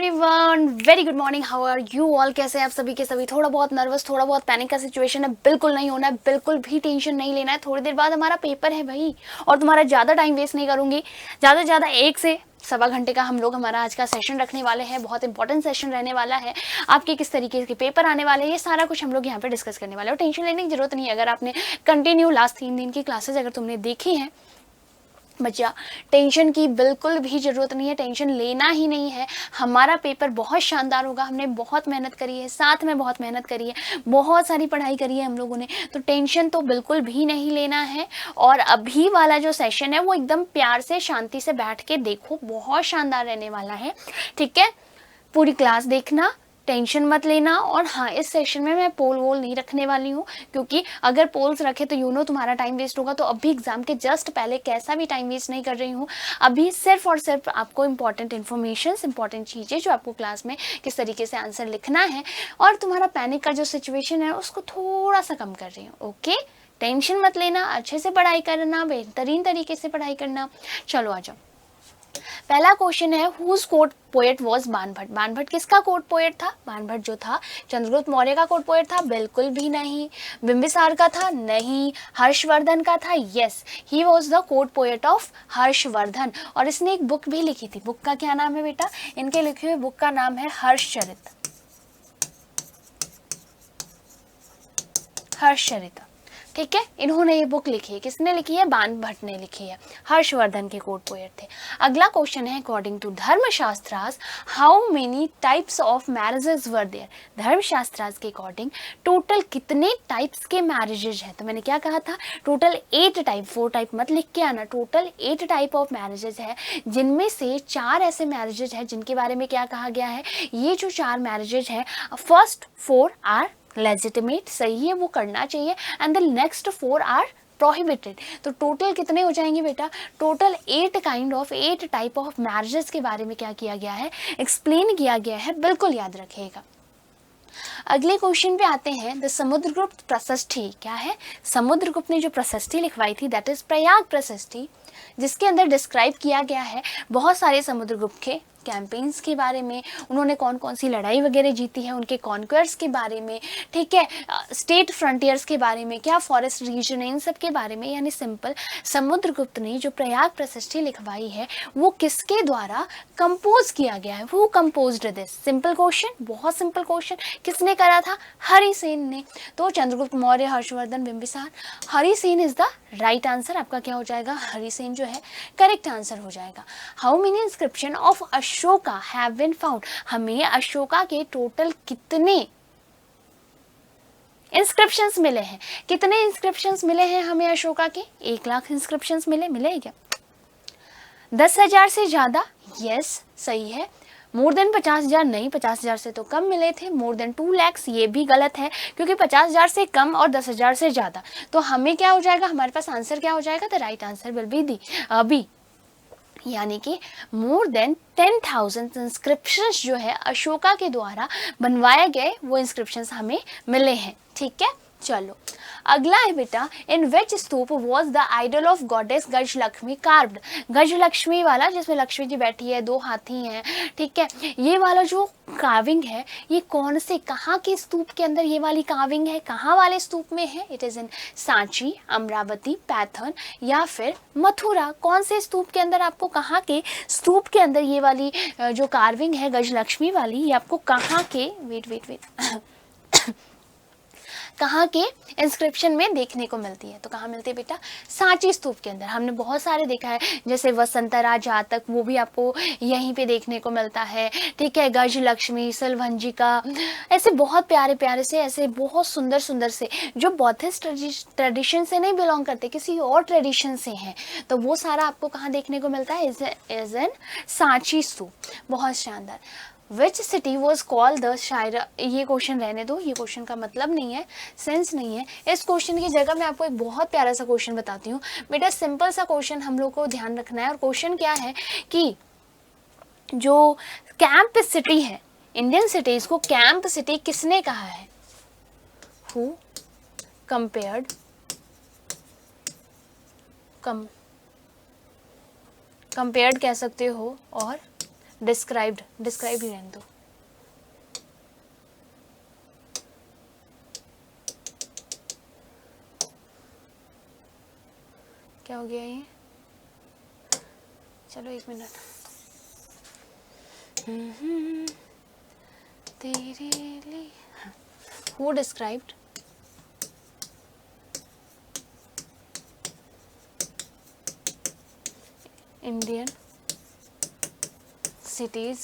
Everyone, very good morning. How are you all? कैसे हैं आप सभी के सभी? थोड़ा बहुत नर्वस, थोड़ा बहुत पैनिक का सिचुएशन है, बिल्कुल नहीं होना है, बिल्कुल भी टेंशन नहीं लेना है। थोड़ी देर बाद हमारा पेपर है भाई, और तुम्हारा ज़्यादा टाइम वेस्ट नहीं करूंगी। ज़्यादा से ज़्यादा 1 से सवा घंटे का हम लोग हमारा आज का सेशन रखने वाले हैं। बहुत इंपॉर्टेंट सेशन रहने वाला है। आपके किस तरीके के पेपर आने वाले हैं, ये सारा कुछ हम लोग यहाँ पे डिस्कस करने वाले हैं। और टेंशन लेने की जरूरत नहीं है। अगर आपने कंटिन्यू लास्ट 3 दिन की क्लासेज अगर तुमने देखी हैं बच्चा, टेंशन की बिल्कुल भी ज़रूरत नहीं है, टेंशन लेना ही नहीं है। हमारा पेपर बहुत शानदार होगा। हमने बहुत मेहनत करी है, साथ में बहुत मेहनत करी है, बहुत सारी पढ़ाई करी है हम लोगों ने, तो टेंशन तो बिल्कुल भी नहीं लेना है। और अभी वाला जो सेशन है वो एकदम प्यार से शांति से बैठ के देखो, बहुत शानदार रहने वाला है। ठीक है, पूरी क्लास देखना, टेंशन मत लेना। और हाँ, इस सेशन में मैं पोल वोल नहीं रखने वाली हूँ, क्योंकि अगर पोल्स रखे तो तुम्हारा टाइम वेस्ट होगा। तो अभी एग्जाम के जस्ट पहले कैसा भी टाइम वेस्ट नहीं कर रही हूँ। अभी सिर्फ और सिर्फ आपको इंपॉर्टेंट इन्फॉर्मेशन, इंपॉर्टेंट चीज़ें जो आपको क्लास में किस तरीके से आंसर लिखना है, और तुम्हारा पैनिक का जो सिचुएशन है उसको थोड़ा सा कम कर रही हूँ। ओके, टेंशन मत लेना, अच्छे से पढ़ाई करना, बेहतरीन तरीके से पढ़ाई करना। चलो आ जाओ। पहला क्वेश्चन है, whose court poet was Banabhatta. Banabhatta किसका कोर्ट पोएट था? बाणभट्ट जो था चंद्रगुप्त मौर्य का कोर्ट पोएट था? बिल्कुल भी नहीं। बिंबिसार का था? नहीं। हर्षवर्धन का था? Yes, he was the court poet of Harshvardhan. और इसने एक बुक भी लिखी थी। बुक का क्या नाम है बेटा? इनके लिखे हुए बुक का नाम है हर्षचरित। हर्षचरित, ठीक है, इन्होंने ये बुक लिखी है। किसने लिखी है? बाणभट्ट ने लिखी है। हर्षवर्धन के कोर्ट पोएट थे। अगला क्वेश्चन है, according to Dharmashastras how many types of marriages were there. Dharmashastras के अकॉर्डिंग टोटल कितने टाइप्स के मैरिजेज हैं? तो मैंने क्या कहा था, टोटल 8 टाइप, 4 टाइप मत लिख के आना, टोटल 8 टाइप ऑफ मैरिजेज है, जिनमें से 4 ऐसे मैरिजेज है जिनके बारे में क्या कहा गया है, ये जो 4 मैरिजेज है, फर्स्ट 4 आर लेजिटिमेट, सही है, वो करना चाहिए, and the next 4 are prohibited. तो टोटल कितने हो जाएंगे बेटा? Total 8 kind of, 8 type of marriages के बारे में क्या किया गया है, एक्सप्लेन किया गया है, बिल्कुल याद रखिएगा। अगले क्वेश्चन पे आते हैं, द समुद्रगुप्त प्रशस्ति क्या है? समुद्रगुप्त ने जो प्रशस्ति लिखवाई थी, दैट इज प्रयाग प्रशस्ति, जिसके अंदर डिस्क्राइब किया गया है बहुत सारे समुद्रगुप्त के कैंपेन्स के बारे में, उन्होंने कौन कौन सी लड़ाई वगैरह जीती है, उनके कॉन्क्वेस्ट के बारे में, ठीक है, स्टेट फ्रंटियर्स के बारे में, क्या फॉरेस्ट रीजन है, इन सब के बारे में। यानी सिंपल, समुद्रगुप्त ने जो प्रयाग प्रशस्ति लिखवाई है वो किसके द्वारा कंपोज किया गया है? वो कंपोज्ड दिस। सिंपल क्वेश्चन, बहुत सिंपल क्वेश्चन। किसने करा था? हरिसेन ने। तो Chandragupta Maurya, Harshavardhana, Bimbisara, Harisena is the right answer. आपका क्या हो जाएगा? हरिसेन जो है करेक्ट आंसर हो जाएगा। How many inscription of Ashoka have been found. हमें अशोका के टोटल कितने इंस्क्रिप्शंस मिले हैं? कितने इंस्क्रिप्शंस मिले हैं हमें अशोका के? 1 लाख इंस्क्रिप्शंस मिले क्या? 10,000 से ज्यादा? यस, सही है। मोर देन 50,000 नहीं, 50,000 से तो कम मिले थे। मोर देन 2 lakhs, ये भी गलत है, क्योंकि 50,000 से कम और 10,000 से ज्यादा। तो हमें क्या हो जाएगा, हमारे पास आंसर क्या हो जाएगा? The right answer will be the B, यानी कि मोर देन 10,000 इंस्क्रिप्शंस जो है अशोका के द्वारा बनवाए गए, वो इंस्क्रिप्शंस हमें मिले हैं। ठीक है, चलो अगला है बेटा, in which stupa was the idol of goddess Gajalakshmi carved. Gajalakshmi वाला, जिसमें लक्ष्मी जी बैठी है, 2 हाथी हैं, ठीक है, ये वाला जो कार्विंग है, ये कौन से, कहाँ के स्तूप के अंदर ये वाली कार्विंग है? कहाँ वाले स्तूप में है? It is in Sanchi, Amravati, Python या फिर मथुरा। कौन से स्तूप के अंदर, आपको कहाँ के स्तूप के अंदर ये वाली जो कार्विंग है गजलक्ष्मी वाली, ये आपको कहाँ के, वेट कहाँ के इंस्क्रिप्शन में देखने को मिलती है? तो कहाँ मिलती है बेटा? सांची स्तूप के अंदर। हमने बहुत सारे देखा है, जैसे वसंतरा जातक, वो भी आपको यहीं पे देखने को मिलता है, ठीक है, गजलक्ष्मी, सलभंजिका, ऐसे बहुत प्यारे प्यारे से, ऐसे बहुत सुंदर सुंदर से, जो बौद्धिस्ट ट्रेडिशन से नहीं बिलोंग करते, किसी और ट्रेडिशन से हैं, तो वो सारा आपको कहाँ देखने को मिलता है? इज इन सांची स्तूप। बहुत शानदार। Which city was called the शायर। ये क्वेश्चन रहने दो, ये क्वेश्चन का मतलब नहीं है, सेंस नहीं है। इस क्वेश्चन की जगह मैं आपको एक बहुत प्यारा सा क्वेश्चन बताती हूँ बेटा। सिंपल सा क्वेश्चन हम लोग को ध्यान रखना है। और क्वेश्चन क्या है कि जो कैंप सिटी है, इंडियन सिटीज को कैंप सिटी किसने कहा है? हु कंपेयर्ड, कंपेयर्ड कह सकते हो, और डिस्क्राइब्ड, डिस्क्राइब ही रहने दो। क्या हो गया ये? चलो एक मिनट। तेरे लिए who described Indian cities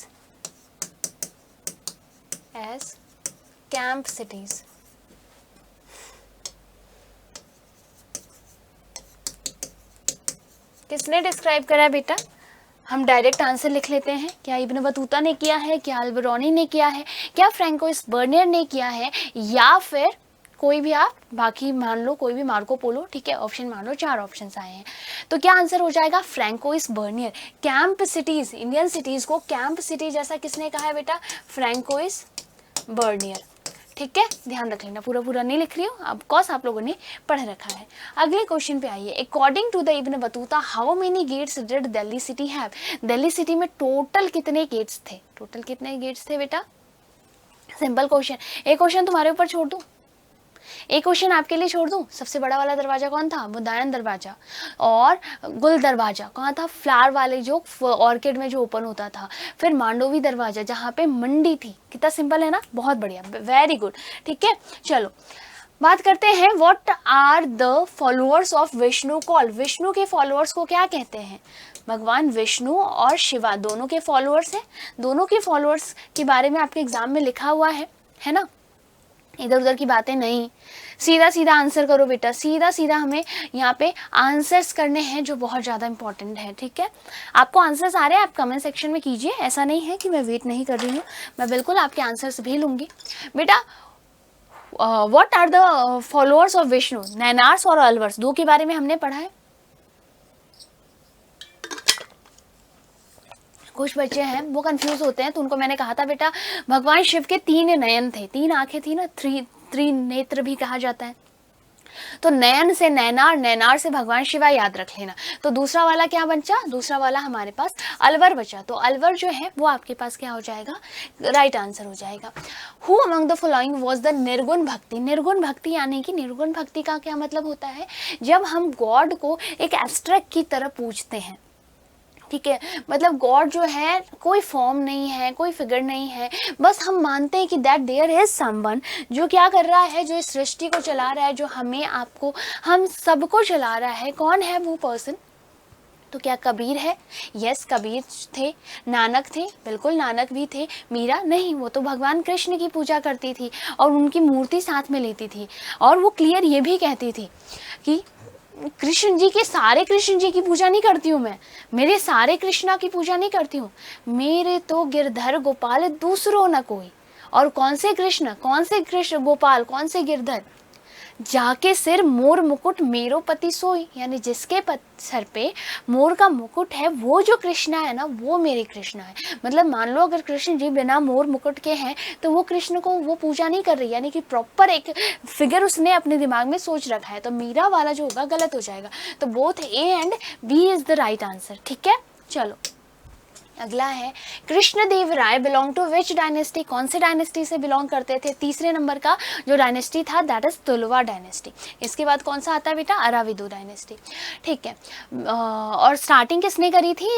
as camp cities? किसने डिस्क्राइब करा है बेटा? हम डायरेक्ट आंसर लिख लेते हैं। क्या इब्न बतूता ने किया है, क्या अल्बेरोनी ने किया है, क्या फ्रैंकोइस बर्नियर ने किया है, या फिर कोई भी आप बाकी मान लो, कोई भी मार्को पोलो, ठीक है, ऑप्शन मान लो, 4 ऑप्शंस आए हैं। तो क्या आंसर हो जाएगा? Francois Bernier. Camp cities, Indian cities को कैंप सिटी जैसा किसने कहा है बेटा? Francois Bernier. ठीक है, ध्यान रख लेना, पूरा पूरा नहीं लिख रही हूँ, ऑफ कोर्स आप लोगों ने पढ़ रखा है। अगले क्वेश्चन पे आइए। According to the Ibn Battuta how many gates did Delhi city have? Delhi city में टोटल कितने गेट्स थे? टोटल कितने गेट्स थे बेटा? Simple question. एक क्वेश्चन तुम्हारे ऊपर छोड़ दूं, एक क्वेश्चन आपके लिए छोड़ दूं। सबसे बड़ा वाला दरवाजा कौन था? बुदायन दरवाजा। और गुल दरवाजा कहाँ था? फ्लावर वाले जो ऑर्किड में जो ओपन होता था। फिर मांडोवी दरवाजा जहाँ पे मंडी थी। कितना सिंपल है ना, बहुत बढ़िया, वेरी गुड। ठीक है, चलो बात करते हैं। What are the followers of Vishnu called? Vishnu के फॉलोअर्स को क्या कहते हैं? भगवान विष्णु और शिवा दोनों के फॉलोअर्स हैं। दोनों के फॉलोअर्स के बारे में आपके एग्जाम में लिखा हुआ है ना, इधर उधर की बातें नहीं। सीधा सीधा आंसर करो बेटा, सीधा सीधा हमें यहाँ पे आंसर्स करने हैं जो बहुत ज़्यादा इंपॉर्टेंट है। ठीक है, आपको आंसर्स आ रहे हैं, आप कमेंट सेक्शन में कीजिए। ऐसा नहीं है कि मैं वेट नहीं कर रही हूँ, मैं बिल्कुल आपके आंसर्स भी लूँगी बेटा। What are the followers of Vishnu? Nayanars और अलवर्स, दो के बारे में हमने पढ़ा है। कुछ बच्चे हैं वो कंफ्यूज होते हैं, तो उनको मैंने कहा था बेटा भगवान शिव के 3 नयन थे, 3 आंखें थी ना, त्रिनेत्र भी कहा जाता है। तो नयन से नैनार, नैनार से भगवान शिवा, याद रख लेना। तो दूसरा वाला क्या बचा? दूसरा वाला हमारे पास अलवर बचा। तो अलवर जो है वो आपके पास क्या हो जाएगा? राइट आंसर हो जाएगा। Who among the following was the निर्गुण भक्ति? निर्गुण भक्ति यानी कि निर्गुण भक्ति का क्या मतलब होता है? जब हम गॉड को एक एब्स्ट्रैक्ट की तरह पूजते हैं। ठीक है, मतलब गॉड जो है कोई फॉर्म नहीं है, कोई फिगर नहीं है, बस हम मानते हैं कि दैट देयर इज समवन जो क्या कर रहा है, जो इस सृष्टि को चला रहा है, जो हमें, आपको, हम सबको चला रहा है। कौन है वो पर्सन? तो क्या कबीर है? यस, कबीर थे। नानक थे? बिल्कुल नानक भी थे। मीरा? नहीं, वो तो भगवान कृष्ण की पूजा करती थी और उनकी मूर्ति साथ में लेती थी, और वो क्लियर ये भी कहती थी कि कृष्ण जी के, सारे कृष्ण जी की पूजा नहीं करती हूँ मैं, मेरे सारे कृष्णा की पूजा नहीं करती हूँ, मेरे तो गिरधर गोपाल दूसरो न कोई। और कौन से कृष्ण, कौन से कृष्ण गोपाल, कौन से गिरधर? जाके सिर मोर मुकुट मेरो पति सोई, यानी जिसके सर पे मोर का मुकुट है वो जो कृष्णा है ना, वो मेरे कृष्णा है। मतलब मान लो अगर कृष्ण जी बिना मोर मुकुट के हैं तो वो कृष्ण को वो पूजा नहीं कर रही, यानी कि प्रॉपर एक फिगर उसने अपने दिमाग में सोच रखा है। तो मीरा वाला जो होगा गलत हो जाएगा। तो both A and B is the right answer. ठीक है, चलो अगला है Krishnadeva Raya belong to which dynasty? कौन से डायनेस्टी से बिलोंग करते थे? तीसरे नंबर का जो डायनेस्टी था दैट इज तुलवा डायनेस्टी। इसके बाद कौन सा आता है बेटा? अराविदु डायनेस्टी। ठीक है, और स्टार्टिंग किसने करी थी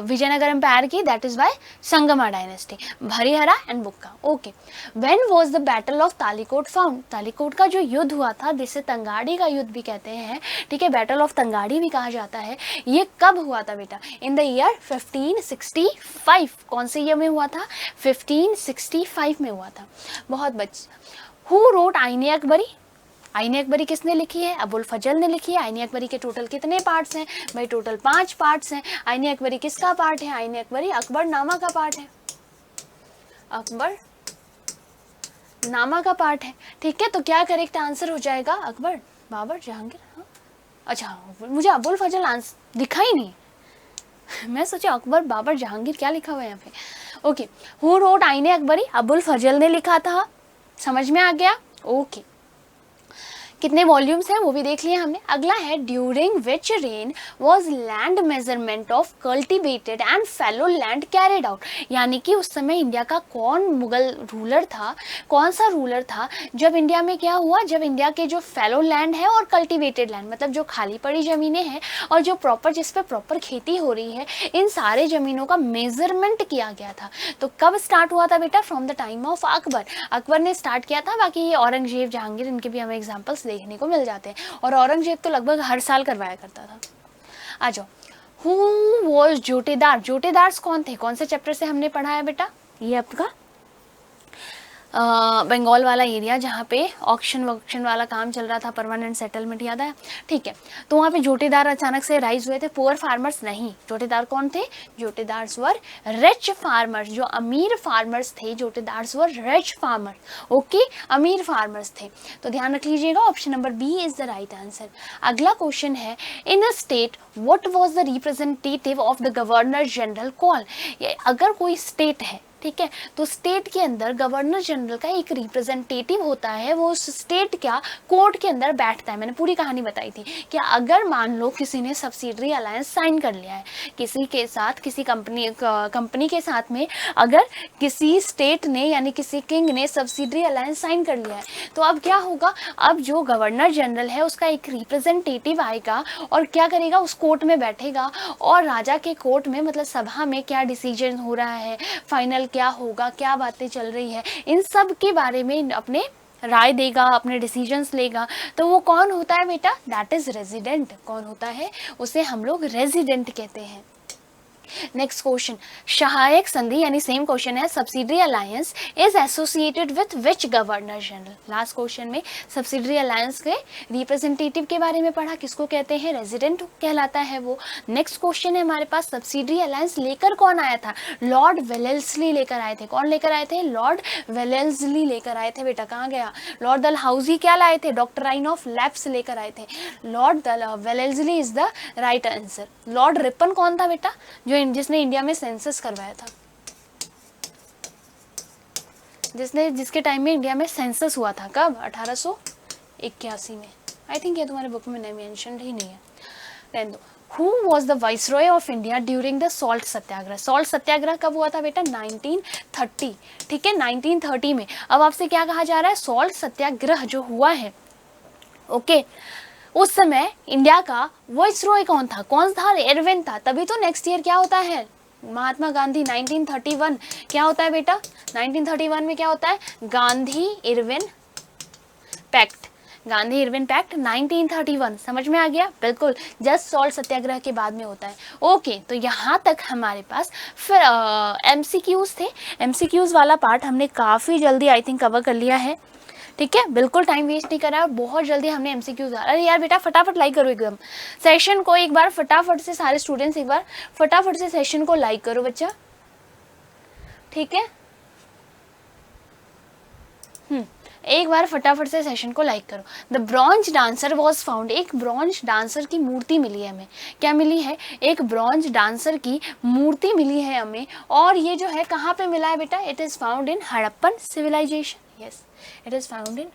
विजयनगर एम्पायर की? That is by Sangma dynasty, Harihara and Bukka. Okay, when was the battle of Talikota found? Talikota का जो युद्ध हुआ था, जिसे तंगाड़ी का युद्ध भी कहते हैं, ठीक है, बैटल ऑफ तंगाड़ी भी कहा जाता है, ये कब हुआ था बेटा? In the year 1565। कौन से ईयर में हुआ था? 1565 में हुआ था। बहुत हु रोट आईने अकबरी? आईने अकबरी किसने लिखी है? अबुल फजल ने लिखी है। आईने अकबरी के टोटल कितने पार्ट्स हैं भाई? टोटल 5 पार्ट्स हैं। आईने अकबरी किसका पार्ट है? आईने अकबरी अकबर नामा का पार्ट है, अकबर नामा का पार्ट है। ठीक है, तो क्या करेक्ट आंसर हो जाएगा? अकबर, बाबर, जहांगीर। हाँ, अच्छा, मुझे अबुल फजल आंसर दिखा ही नहीं, मैं सोचा अकबर, बाबर, जहांगीर क्या लिखा हुआ है यहाँ पे। ओके, हु रोट आईने अकबरी? अबुल फजल ने लिखा था, समझ में आ गया। ओके, कितने वॉल्यूम्स हैं वो भी देख लिया हमने। अगला है during which rain was land measurement of cultivated and fallow land carried out, यानी कि उस समय इंडिया का कौन मुगल रूलर था, कौन सा रूलर था जब इंडिया में क्या हुआ, जब इंडिया के जो फैलो लैंड है और कल्टिवेटेड लैंड मतलब जो खाली पड़ी ज़मीनें हैं और जो प्रॉपर जिस पे प्रॉपर खेती हो रही है, इन सारे ज़मीनों का मेजरमेंट किया गया था। तो कब स्टार्ट हुआ था बेटा? From the time of Akbar. Akbar ने स्टार्ट किया था। बाकी ये औरंगजेब, जहांगीर, इनके भी हमें एग्जाम्पल्स देखने को मिल जाते हैं और औरंगजेब तो लगभग हर साल करवाया करता था। आ जाओ, हु वॉज जोटेदार? जोटेदार्स कौन थे? कौन से चैप्टर से हमने पढ़ा है बेटा? ये आपका बंगाल वाला एरिया जहाँ पे ऑक्शन वक्शन वाला काम चल रहा था, परमानेंट सेटलमेंट, याद है? ठीक है, तो वहाँ पे जोटेदार अचानक से राइज हुए थे। पुअर फार्मर्स नहीं, जोटेदार कौन थे? जोटेदार्स वर रिच फार्मर्स, जो अमीर फार्मर्स थे, jotedars were rich farmer, okay, अमीर फार्मर्स थे। तो ध्यान रख लीजिएगा, option number B is the right answer. अगला क्वेश्चन है, in a state what was the representative of the governor general call? अगर कोई स्टेट है, ठीक है, तो स्टेट के अंदर गवर्नर जनरल का एक रिप्रेजेंटेटिव होता है, वो उस स्टेट क्या कोर्ट के अंदर बैठता है। मैंने पूरी कहानी बताई थी कि अगर मान लो किसी ने सब्सिडरी अलायंस साइन कर लिया है किसी के साथ, किसी कंपनी के साथ में, अगर किसी स्टेट ने यानी किसी किंग ने सब्सिडरी अलायंस साइन कर लिया है, तो अब क्या होगा? अब जो गवर्नर जनरल है उसका एक रिप्रेजेंटेटिव आएगा और क्या करेगा? उस कोर्ट में बैठेगा और राजा के कोर्ट में मतलब सभा में क्या डिसीजन हो रहा है, फाइनल क्या होगा, क्या बातें चल रही है, इन सब के बारे में अपने राय देगा, अपने डिसीजंस लेगा। तो वो कौन होता है बेटा? That is resident. कौन होता है? उसे हम लोग रेजिडेंट कहते हैं। नेक्स्ट क्वेश्चन, सहायक संधि यानी सेम क्वेश्चन है, subsidiary alliance is associated with which governor general? Last question में सब्सिडरी अलायंस के रिप्रेजेंटेटिव के बारे में पढ़ा, किसको कहते हैं? रेजिडेंट कहलाता है वो। नेक्स्ट क्वेश्चन है हमारे पास, सब्सिडरी अलायंस लेकर कौन आया था? लॉर्ड वेलेस्ली लेकर आए थे। कौन लेकर आए थे? लॉर्ड वेलेस्ली लेकर आए थे। बेटा कहाँ गया? लॉर्ड डलहौजी क्या लाए थे? डॉक्ट्राइन ऑफ लैप्स लेकर आए थे। Lord Wellesley is the right answer. Lord Ripon कौन था बेटा? जिसने इंडिया में सेंसस करवाया था, जिसके टाइम में इंडिया में सेंसस हुआ था। कब? 1881 में। आई थिंक ये तुम्हारे बुक में नहीं मेंशन ही नहीं है, रहने दो। Who was the viceroy of India during the salt satyagraha? Salt satyagraha कब हुआ था बेटा? 1930, ठीक है, 1930 में। अब आपसे क्या कहा जा रहा है? सॉल्ट सत्याग्रह जो हुआ है, ओके, उस समय इंडिया का वाइसरॉय कौन था? कौन था? इरविन था। तभी तो नेक्स्ट ईयर क्या होता है? महात्मा गांधी 1931 क्या होता है बेटा? 1931 में क्या होता है? Gandhi Irwin pact. Gandhi Irwin pact 1931, समझ में आ गया? बिल्कुल, जस्ट सॉल्ट सत्याग्रह के बाद में होता है। ओके, तो यहाँ तक हमारे पास फिर एमसीक्यूज थे। एमसीक्यूज वाला पार्ट हमने काफ़ी जल्दी आई थिंक कवर कर लिया है, ठीक है, बिल्कुल टाइम वेस्ट नहीं करा, बहुत जल्दी हमने एमसीक्यूज। अरे यार बेटा फटाफट लाइक करो एकदम सेशन को, एक बार फटाफट से सारे स्टूडेंट्स एक बार फटाफट से सेशन को लाइक करो बच्चा, ठीक है, एक बार फटाफट से सेशन को लाइक करो। The bronze dancer was found, एक ब्रॉन्ज डांसर की मूर्ति मिली है हमें। क्या मिली है? एक ब्रॉन्ज डांसर की मूर्ति मिली है हमें, और ये जो है कहाँ पे मिला है बेटा? It is found in Harappan civilisation. Yes, it is found in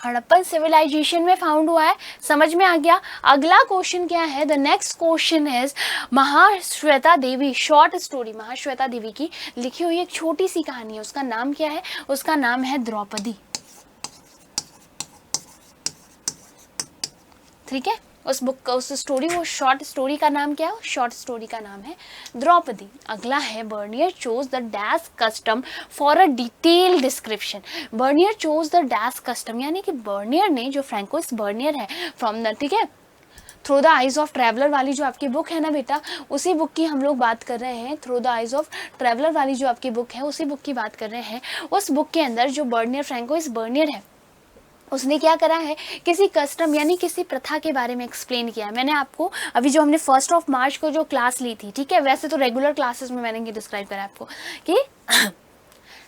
Harappan civilisation में फाउंड हुआ है। समझ में आ गया? अगला क्वेश्चन क्या है? The next question is Mahashweta Devi, short story. Mahashweta Devi की लिखी हुई एक छोटी सी कहानी है, उसका नाम क्या है? उसका नाम है द्रौपदी, ठीक है। उस बुक का, उस स्टोरी, वो शॉर्ट स्टोरी का नाम क्या है? शॉर्ट स्टोरी का नाम है द्रौपदी। अगला है Bernier chose the dash custom for a detail description. Bernier chose the dash custom, यानी कि बर्नियर ने, जो फ्रैंकोइस बर्नियर है फ्रॉम द, ठीक है, through the eyes of traveller वाली जो आपकी बुक है ना बेटा, उसी बुक की हम लोग बात कर रहे हैं। Through the eyes of traveller वाली जो आपकी बुक है, उसी बुक की बात कर रहे हैं। उस बुक के अंदर जो बर्नियर, फ्रैंकोइस बर्नियर है, उसने क्या करा है? किसी कस्टम यानी किसी प्रथा के बारे में एक्सप्लेन किया है। मैंने आपको अभी जो हमने 1 मार्च को जो क्लास ली थी, ठीक है, वैसे तो रेगुलर क्लासेस में मैंने ये डिस्क्राइब करा आपको कि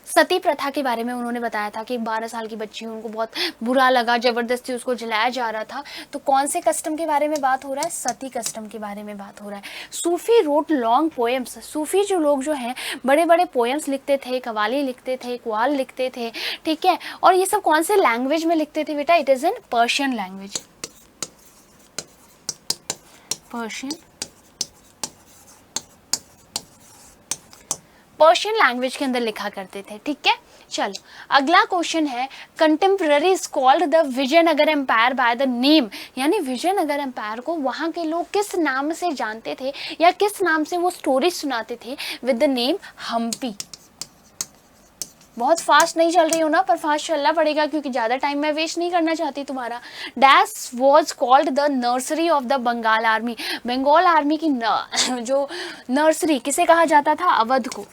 सती प्रथा के बारे में उन्होंने बताया था कि एक 12 साल की बच्ची, उनको बहुत बुरा लगा, जबरदस्ती उसको जलाया जा रहा था। तो कौन से कस्टम के बारे में बात हो रहा है? सती कस्टम के बारे में बात हो रहा है। सूफी रोट लॉन्ग पोएम्स, सूफी जो लोग जो हैं बड़े बड़े पोएम्स लिखते थे, कवाली लिखते थे, कवाल लिखते थे, ठीक है। और ये सब कौन से लैंग्वेज में लिखते थे बेटा? It is in Persian language, Persian language के अंदर लिखा करते थे, ठीक है। चलो अगला क्वेश्चन है, contemporary is called the Vijayanagar empire by the name, यानी विजयनगर एम्पायर को वहाँ के लोग किस नाम से जानते थे या किस नाम से वो स्टोरी सुनाते थे? With the name Hampi. बहुत फास्ट नहीं चल रही हो ना, पर फास्ट चलना पड़ेगा क्योंकि ज़्यादा टाइम मैं वेस्ट नहीं करना चाहती तुम्हारा। Dash was called the nursery of the Bengal army, Bengal army की जो नर्सरी किसे कहा जाता था? अवध को।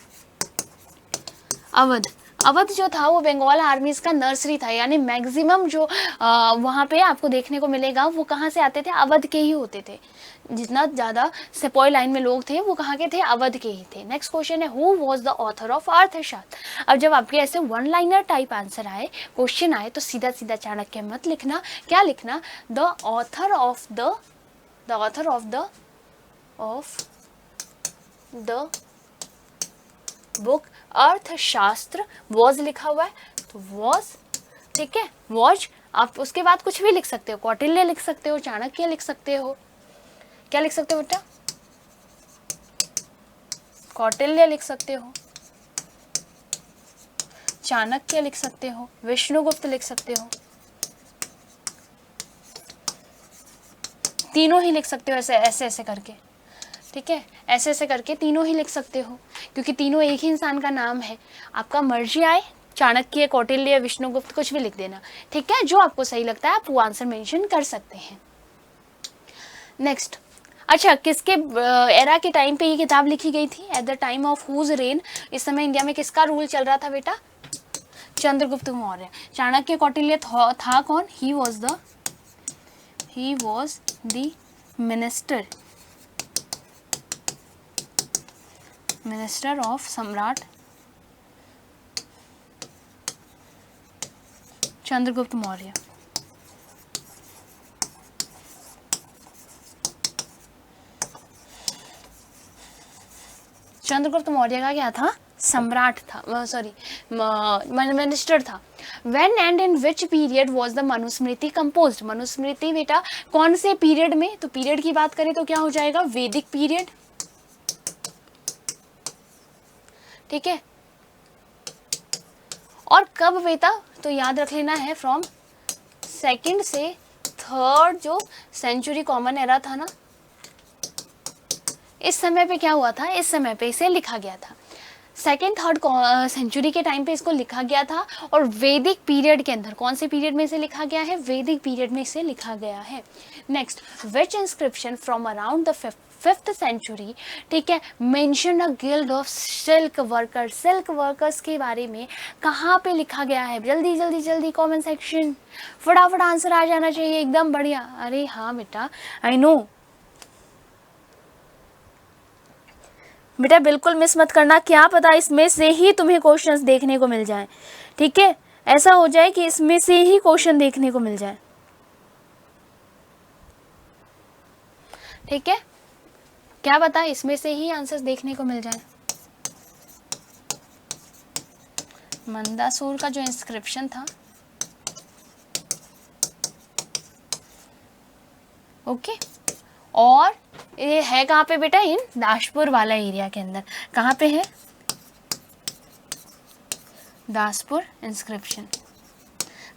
अवध जो था वो बंगाल आर्मीज का नर्सरी था, यानी मैक्सिमम जो वहाँ पे आपको देखने को मिलेगा वो कहाँ से आते थे? अवध के ही होते थे। जितना ज़्यादा सिपाही लाइन में लोग थे वो कहाँ के थे? अवध के ही थे। नेक्स्ट क्वेश्चन है, who was the author of अर्थशास्त्र। अब जब आपके ऐसे वन लाइनर टाइप आंसर आए, क्वेश्चन आए, तो सीधा सीधा चाणक्य मत लिखना। क्या लिखना? The author of the book अर्थशास्त्र वॉज लिखा हुआ है, तो वॉज, ठीक है, वॉज। आप उसके बाद कुछ भी लिख सकते हो, कौटिल्य लिख सकते हो, चाणक्य लिख सकते हो। क्या लिख सकते हो बेटा? कौटिल्य लिख सकते हो, चाणक्य लिख सकते हो, विष्णुगुप्त लिख सकते हो, तीनों ही लिख सकते हो, ऐसे ऐसे ऐसे करके, ठीक है, ऐसे ऐसे करके तीनों ही लिख सकते हो, क्योंकि तीनों एक ही इंसान का नाम है। आपका मर्जी आए, चाणक्य, कौटिल्य, विष्णुगुप्त, कुछ भी लिख देना, ठीक है। जो आपको सही लगता है आप वो आंसर मेंशन कर सकते हैं। नेक्स्ट, अच्छा, किसके एरा के टाइम पे ये किताब लिखी गई थी? At the time of whose reign, इस समय इंडिया में किसका रूल चल रहा था बेटा? चंद्रगुप्त मौर्य। चाणक्य, कौटिल्य था कौन? ही वॉज द मिनिस्टर ऑफ सम्राट चंद्रगुप्त मौर्य। चंद्रगुप्त मौर्य का क्या था? सम्राट था, सॉरी, मिनिस्टर था। When and in which period was the Manusmriti composed? Manusmriti बेटा कौन से पीरियड में? तो पीरियड की बात करें तो क्या हो जाएगा? वैदिक पीरियड, ठीक है। और कब बेटा? तो याद रख लेना है फ्रॉम 2nd से 3rd जो सेंचुरी कॉमन एरा था ना, इस समय पे क्या हुआ था? इस समय पे इसे लिखा गया था। 2nd 3rd सेंचुरी के टाइम पे इसको लिखा गया था। और वैदिक पीरियड के अंदर कौन से पीरियड में इसे लिखा गया है? वैदिक पीरियड में इसे लिखा गया है। Next, which inscription from around the 5th century, ठीक है, mention a guild of silk worker, silk workers के बारे में कहाँ पे लिखा गया है? जल्दी जल्दी जल्दी कमेंट सेक्शन, फटाफट आंसर आ जाना चाहिए, एकदम बढ़िया। अरे हाँ बेटा, आई नो बेटा, बिल्कुल मिस मत करना। क्या पता इसमें से ही तुम्हें क्वेश्चंस देखने को मिल जाए, ठीक है, ऐसा हो जाए कि इसमें से ही क्वेश्चन देखने को मिल जाए, ठीक है, क्या पता इसमें से ही आंसर्स देखने को मिल जाए। मंदासुर का जो इंस्क्रिप्शन था, ओके, और ये है कहाँ पे बेटा? इन दासपुर वाला एरिया के अंदर। कहाँ पे है? दासपुर इंस्क्रिप्शन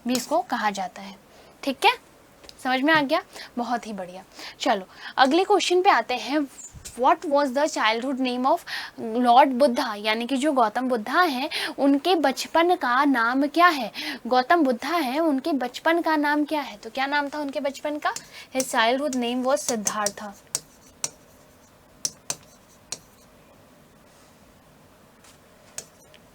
भी इसको कहा जाता है, ठीक है, समझ में आ गया? बहुत ही बढ़िया। चलो अगले क्वेश्चन पे आते हैं। What was the childhood name of Lord Buddha, यानी कि जो गौतम बुद्धा हैं उनके बचपन का नाम क्या है? गौतम बुद्धा हैं, उनके बचपन का नाम क्या है? तो क्या नाम था उनके बचपन का? His childhood name was Siddharth,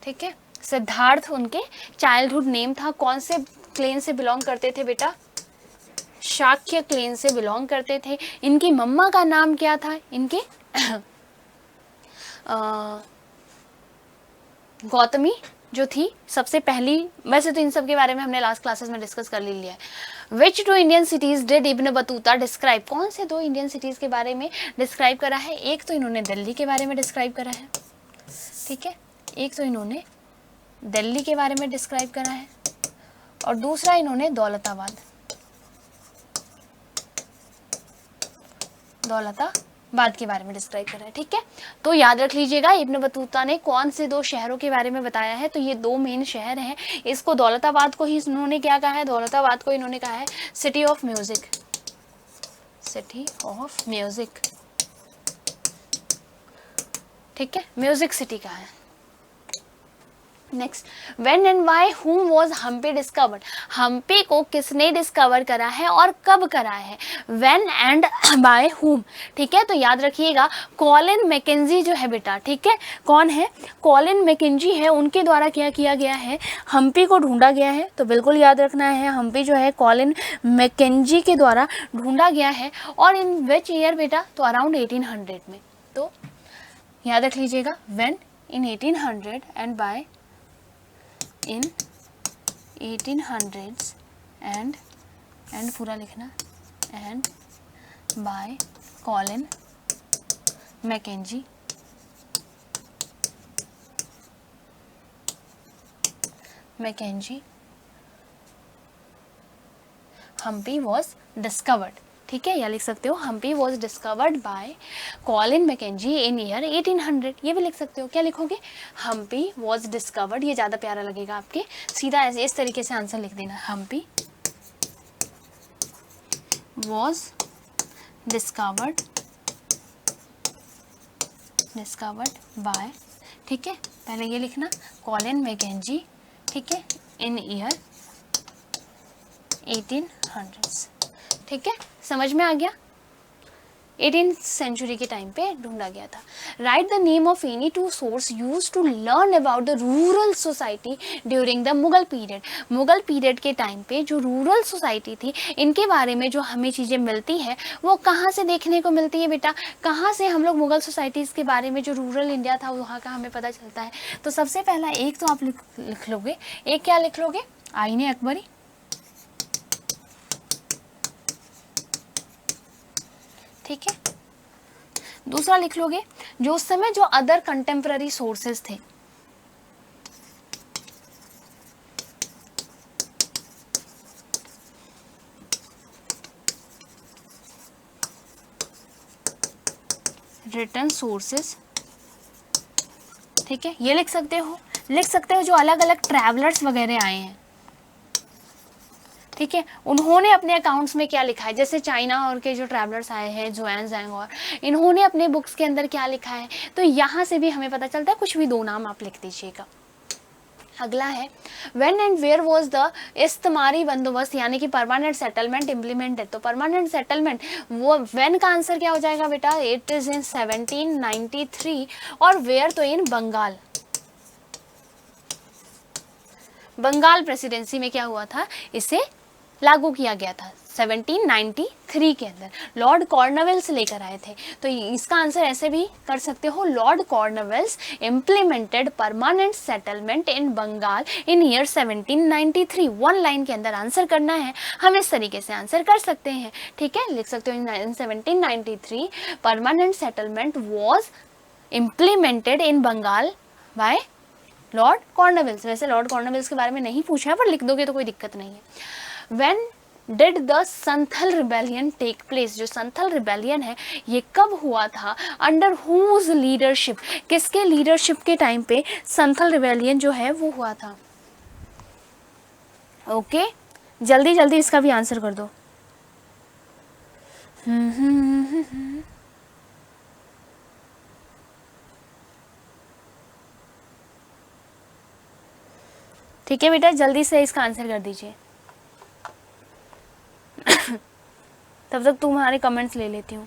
ठीक है, सिद्धार्थ उनके चाइल्डहुड नेम था। कौन से क्लेन से बिलोंग करते थे बेटा? शाक्य क्लेन से बिलोंग करते थे। इनकी मम्मा का नाम क्या था? इनके गौतमी जो थी सबसे पहली, वैसे तो इन सब के बारे में हमने लास्ट क्लासेस में डिस्कस कर लिया है। Which two Indian cities did Ibn Battuta describe, कौन से 2 इंडियन सिटीज़ के बारे में डिस्क्राइब करा है? एक तो इन्होंने दिल्ली के बारे में डिस्क्राइब करा है, ठीक है, एक तो इन्होंने दिल्ली के बारे में डिस्क्राइब करा है, और दूसरा इन्होंने दौलताबाद के बारे में डिस्क्राइब करा है, ठीक है। तो याद रख लीजिएगा, इब्न बतूता ने कौन से 2 शहरों के बारे में बताया है? तो ये 2 मेन शहर हैं। इसको दौलताबाद को ही इन्होंने क्या कहा है? दौलताबाद को इन्होंने कहा है city of music, city of music, ठीक है, म्यूजिक सिटी का है। Next, when and by whom was Hampi discovered, Hampi को किसने डिस्कवर करा है और कब करा है? व्हेन एंड बाय हुम, ठीक है। तो याद रखिएगा, कॉलिन मैकेंजी जो है बेटा, ठीक है, कौन है? कॉलिन मैकेंजी है, उनके द्वारा क्या किया गया है? हम्पी को ढूंढा गया है। तो बिल्कुल याद रखना है, हम्पी जो है कॉलिन मैकेंजी के द्वारा ढूंढा गया है। और इन विच ईयर बेटा? तो अराउंड 1800 में। तो याद रख लीजिएगा, when in 1800 and by in 1800s and पूरा लिखना, and by Colin Mackenzie Hampi was discovered, ठीक है, या लिख सकते हो Hampi was discovered by Colin Mackenzie in year 1800, ये भी लिख सकते हो। क्या लिखोगे? हम्पी वॉज डिस्कवर्ड, ये ज़्यादा प्यारा लगेगा आपके, सीधा ऐसे इस तरीके से आंसर लिख देना, हम्पी वॉज डिस्कवर्ड बाय, ठीक है, पहले ये लिखना कॉलिन मैकेंजी, ठीक है, इन ईयर 1800s, ठीक है, समझ में आ गया? 18th सेंचुरी के टाइम पे ढूंढा गया था। Write the name of any 2 source use to learn about the rural society during the Mughal period, Mughal period के टाइम पे जो रूरल सोसाइटी थी, इनके बारे में जो हमें चीज़ें मिलती है वो कहाँ से देखने को मिलती है बेटा? कहाँ से हम लोग मुगल सोसाइटीज़ के बारे में, जो रूरल इंडिया था वहाँ का हमें पता चलता है? तो सबसे पहला एक तो आप लिख लोगे, एक क्या लिख लोगे? आईने अकबरी, ठीक है। दूसरा लिख लोगे, जो उस समय जो अदर कंटेम्पररी सोर्सेज थे, रिटर्न सोर्सेज, ठीक है, ये लिख सकते हो। लिख सकते हो जो अलग अलग ट्रैवलर्स वगैरह आए हैं, ठीक है, उन्होंने अपने अकाउंट्स में क्या लिखा है? जैसे चाइना और के जो ट्रैवलर्स आए हैं, जुआन ज़ैंग, और इन्होंने अपने बुक्स के अंदर क्या लिखा है? तो यहाँ से भी हमें पता चलता है। कुछ भी 2 नाम आप लिख दीजिएगा। अगला है, when and where was the Istimrari Bandobast यानी कि परमानेंट सेटलमेंट इम्प्लीमेंटेड? तो परमानेंट सेटलमेंट, वो व्हेन का आंसर क्या हो जाएगा बेटा? इट इज इन 1793, और वेयर तो इन बंगाल, बंगाल प्रेसिडेंसी में क्या हुआ था? इसे लागू किया गया था 1793 के अंदर, लॉर्ड कॉर्नवेल्स लेकर आए थे। तो इसका आंसर ऐसे भी कर सकते हो, Lord Cornwallis implemented permanent settlement in Bengal in year 1793। 1 line के अंदर आंसर करना है, हम इस तरीके से आंसर कर सकते हैं, ठीक है। लिख सकते हो in 1793 permanent settlement was implemented in Bengal by Lord Cornwallis. वैसे लॉर्ड कॉर्नवेल्स के बारे में नहीं पूछा है, पर लिख दोगे तो कोई दिक्कत नहीं है। When did the Santhal rebellion take place? जो संथल रिबेलियन है ये कब हुआ था? Under whose leadership? किसके लीडरशिप के टाइम पे संथल रिबेलियन जो है वो हुआ था? ओके, जल्दी जल्दी इसका भी आंसर कर दो। ठीक है बेटा, जल्दी से इसका आंसर कर दीजिए। तब तक तुम्हारे कमेंट्स ले लेती हूँ।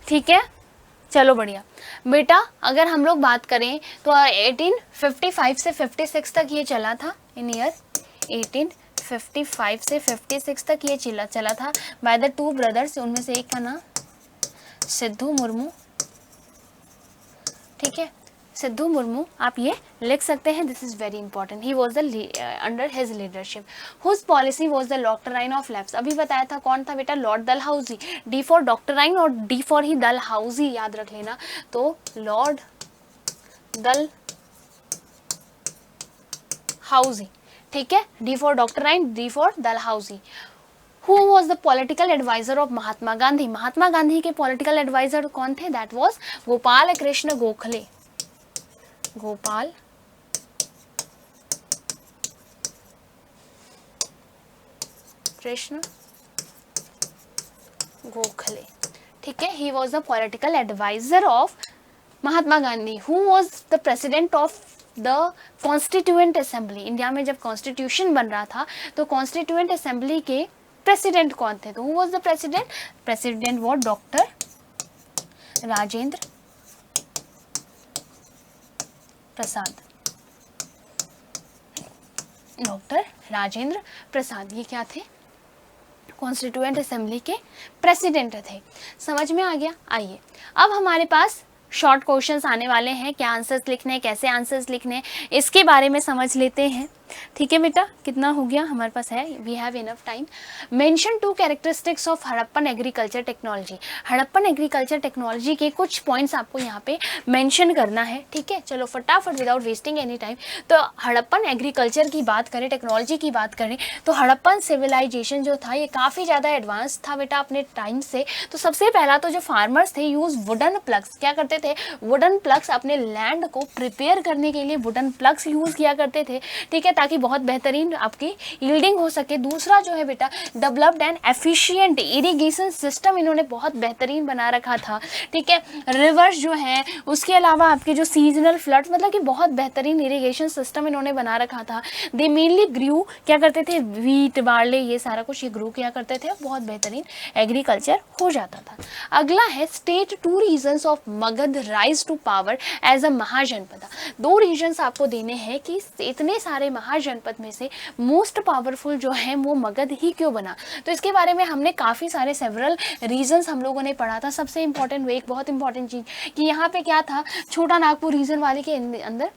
ठीक है, चलो बढ़िया बेटा। अगर हम लोग बात करें तो 1855 से 56 तक ये चला था, इन ईयर 1855 से 56 तक ये चला था बाय द टू ब्रदर्स। उनमें से एक का नाम सिद्धू मुर्मू, ठीक है, सिद्धू मुर्मू आप ये लिख सकते हैं, this is very important. He was the under his leadership whose policy was the doctrine of left. अभी बताया था कौन था बेटा, Lord Dalhousie. D for doctrine और डी फॉर ही डलहौजी याद रख लेना, तो लॉर्ड डलहौजी, ठीक है, D for doctrine, D for Dalhousie. Who was the political advisor of Mahatma Gandhi? Mahatma Gandhi के political advisor कौन थे? That was Gopal Krishna Gokhale. गोपाल कृष्ण गोखले, ठीक है, he was the political advisor of Mahatma Gandhi. Who was the president of the constituent assembly? India में जब constitution बन रहा था तो कॉन्स्टिट्यूएंट असेंबली के प्रेसिडेंट कौन थे? तो who was the president? President वो डॉक्टर राजेंद्र प्रसाद। डॉक्टर राजेंद्र प्रसाद ये क्या थे? कॉन्स्टिट्यूएंट असेंबली के प्रेसिडेंट थे। समझ में आ गया? आइए अब हमारे पास शॉर्ट क्वेश्चंस आने वाले हैं, क्या आंसर्स लिखने हैं, कैसे आंसर्स लिखने हैं, इसके बारे में समझ लेते हैं। ठीक है बेटा, कितना हो गया हमारे पास है, we have enough time. Mention two characteristics of Harappan agriculture technology. Harappan agriculture technology के कुछ पॉइंट्स आपको यहाँ पे मेंशन करना है। ठीक है, चलो फटाफट विदाउट वेस्टिंग एनी टाइम। तो हड़प्पन एग्रीकल्चर की बात करें, टेक्नोलॉजी की बात करें, तो हड़प्पन सिविलाइजेशन जो था ये काफ़ी ज़्यादा एडवांस था बेटा अपने टाइम से। तो सबसे पहला तो जो फार्मर्स थे यूज वुडन प्लग्स, क्या करते थे? वुडन प्लग्स, अपने लैंड को प्रिपेयर करने के लिए वुडन प्लग्स यूज़ किया करते थे। ठीक है, ताकि बहुत बेहतरीन आपकी यील्डिंग हो सके। दूसरा जो है बेटा developed and efficient irrigation system इन्होंने बहुत बेहतरीन बना रखा था। ठीक है, रिवर्स जो है, उसके अलावा आपके जो सीजनल फ्लड्स, मतलब कि बहुत बेहतरीन इरिगेशन सिस्टम इन्होंने बना रखा था। दे मेनली ग्रू, क्या करते थे? व्हीट, बार्ले, ये सारा कुछ ये ग्रू किया करते थे, बहुत बेहतरीन एग्रीकल्चर हो जाता था। अगला है state two reasons of Magadha rise to power as a mahajanapada. दो रीजन्स आपको देने हैं कि इतने सारे महाजनपद में से मोस्ट पावरफुल जो है वो मगध ही क्यों बना। तो इसके बारे में हमने काफ़ी सारे सेवरल रीजन्स हम लोगों ने पढ़ा था। सबसे इंपॉर्टेंट वो एक बहुत इंपॉर्टेंट चीज़ कि यहाँ पे क्या था, छोटा नागपुर रीजन वाले के अंदर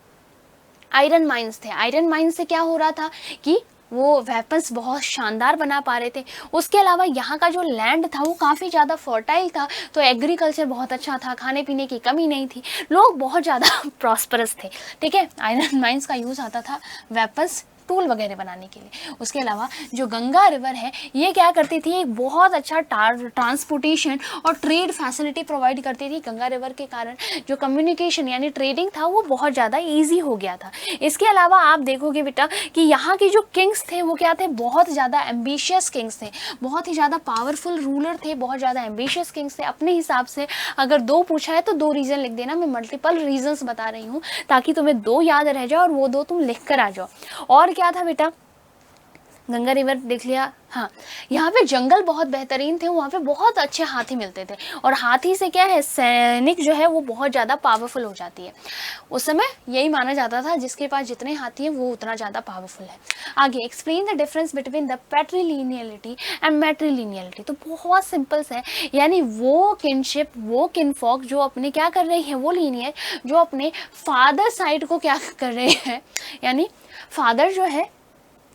आयरन माइंस थे। आयरन माइंस से क्या हो रहा था कि वो वेपन्स बहुत शानदार बना पा रहे थे। उसके अलावा यहाँ का जो लैंड था वो काफ़ी ज़्यादा फर्टाइल था, तो एग्रीकल्चर बहुत अच्छा था, खाने पीने की कमी नहीं थी, लोग बहुत ज़्यादा प्रॉस्परस थे। ठीक है, आयरन माइंस का यूज़ आता था वेपन्स, टूल वगैरह बनाने के लिए। उसके अलावा जो गंगा रिवर है ये क्या करती थी? एक बहुत अच्छा ट्रांसपोर्टेशन और ट्रेड फैसिलिटी प्रोवाइड करती थी। गंगा रिवर के कारण जो कम्युनिकेशन यानी ट्रेडिंग था वो बहुत ज़्यादा इजी हो गया था। इसके अलावा आप देखोगे बेटा कि यहाँ के जो किंग्स थे वो क्या थे? बहुत ज़्यादा एम्बिशियस किंग्स थे, बहुत ही ज़्यादा पावरफुल रूलर थे, बहुत ज़्यादा एम्बिशियस किंग्स थे। अपने हिसाब से अगर दो पूछा है तो दो रीज़न लिख देना, मैं मल्टीपल रीजन्स बता रही हूँ ताकि तुम्हें दो याद रह जाओ और वो दो तुम लिख कर आ जाओ। और क्या था बेटा? गंगा रिवर देख लिया। हाँ, यहाँ पे जंगल बहुत बेहतरीन थे, वहाँ पे बहुत अच्छे हाथी मिलते थे, और हाथी से क्या है, सैनिक जो है वो बहुत ज़्यादा पावरफुल हो जाती है। उस समय यही माना जाता था जिसके पास जितने हाथी हैं वो उतना ज़्यादा पावरफुल है। आगे explain the difference between the patrilineality and matrilineality. तो बहुत सिंपल है, यानी वो किनशिप, वो किनफॉक जो अपने क्या कर रही है, वो लीनियर जो अपने फादर साइड को क्या कर रहे हैं, यानी फादर जो है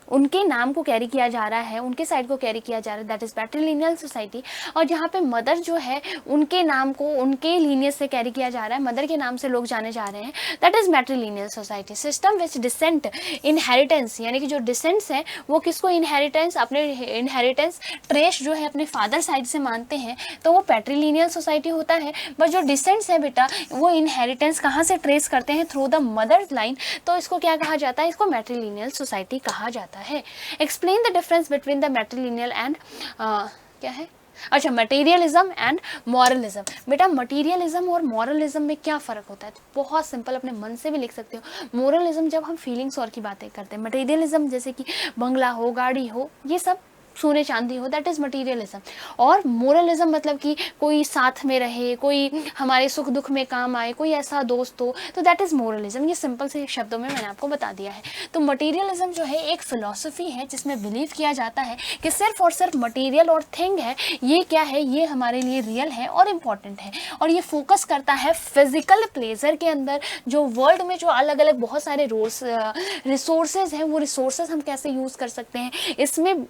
उनके नाम को कैरी किया जा रहा है, उनके साइड को कैरी किया जा रहा है, दैट इज पैट्रिलिनियल सोसाइटी। और जहाँ पे मदर जो है उनके नाम को उनके लीनियज से कैरी किया जा रहा है, मदर के नाम से लोग जाने जा रहे हैं, that is matrilineal society. System which descent inheritance, यानी कि जो डिसेंट्स है वो किसको इनहेरिटेंस, अपने इनहेरिटेंस ट्रेस जो है अपने फादर साइड से मानते हैं, तो वो पैट्रिलिनियल सोसाइटी होता है। बट जो डिसेंट्स है बेटा वो इनहेरिटेंस कहाँ से ट्रेस करते हैं? थ्रू द मदर लाइन, तो इसको क्या कहा जाता है? इसको मैट्रिलिनियल सोसाइटी कहा जाता है। Explain the difference between the matrilineal and क्या है, अच्छा, मटेरियलिज्म एंड मॉरलिज्म। बेटा मटेरियलिज्म और मॉरलिज्म में क्या फ़र्क होता है? बहुत सिंपल, अपने मन से भी लिख सकते हो। मॉरलिज्म जब हम फीलिंग्स और की बातें करते हैं, मटेरियलिज्म जैसे कि बंगला हो, गाड़ी हो, ये सब सोने चांदी हो, दैट इज़ मटीरियलिज्म। और मोरलिज्म मतलब कि कोई साथ में रहे, कोई हमारे सुख दुख में काम आए, कोई ऐसा दोस्त हो, तो दैट इज़ मोरलिज्म। ये सिंपल से शब्दों में मैंने आपको बता दिया है। तो मटीरियलिज्म जो है एक फिलॉसफी है जिसमें बिलीव किया जाता है कि सिर्फ और सिर्फ मटीरियल और थिंग है, ये क्या है, ये हमारे लिए रियल है और इम्पॉर्टेंट है। और ये फोकस करता है फिजिकल प्लेजर के अंदर, जो वर्ल्ड में जो अलग अलग बहुत सारे रिसोर्सेज हैं, वो रिसोर्सेज हम कैसे यूज़ कर सकते हैं, इसमें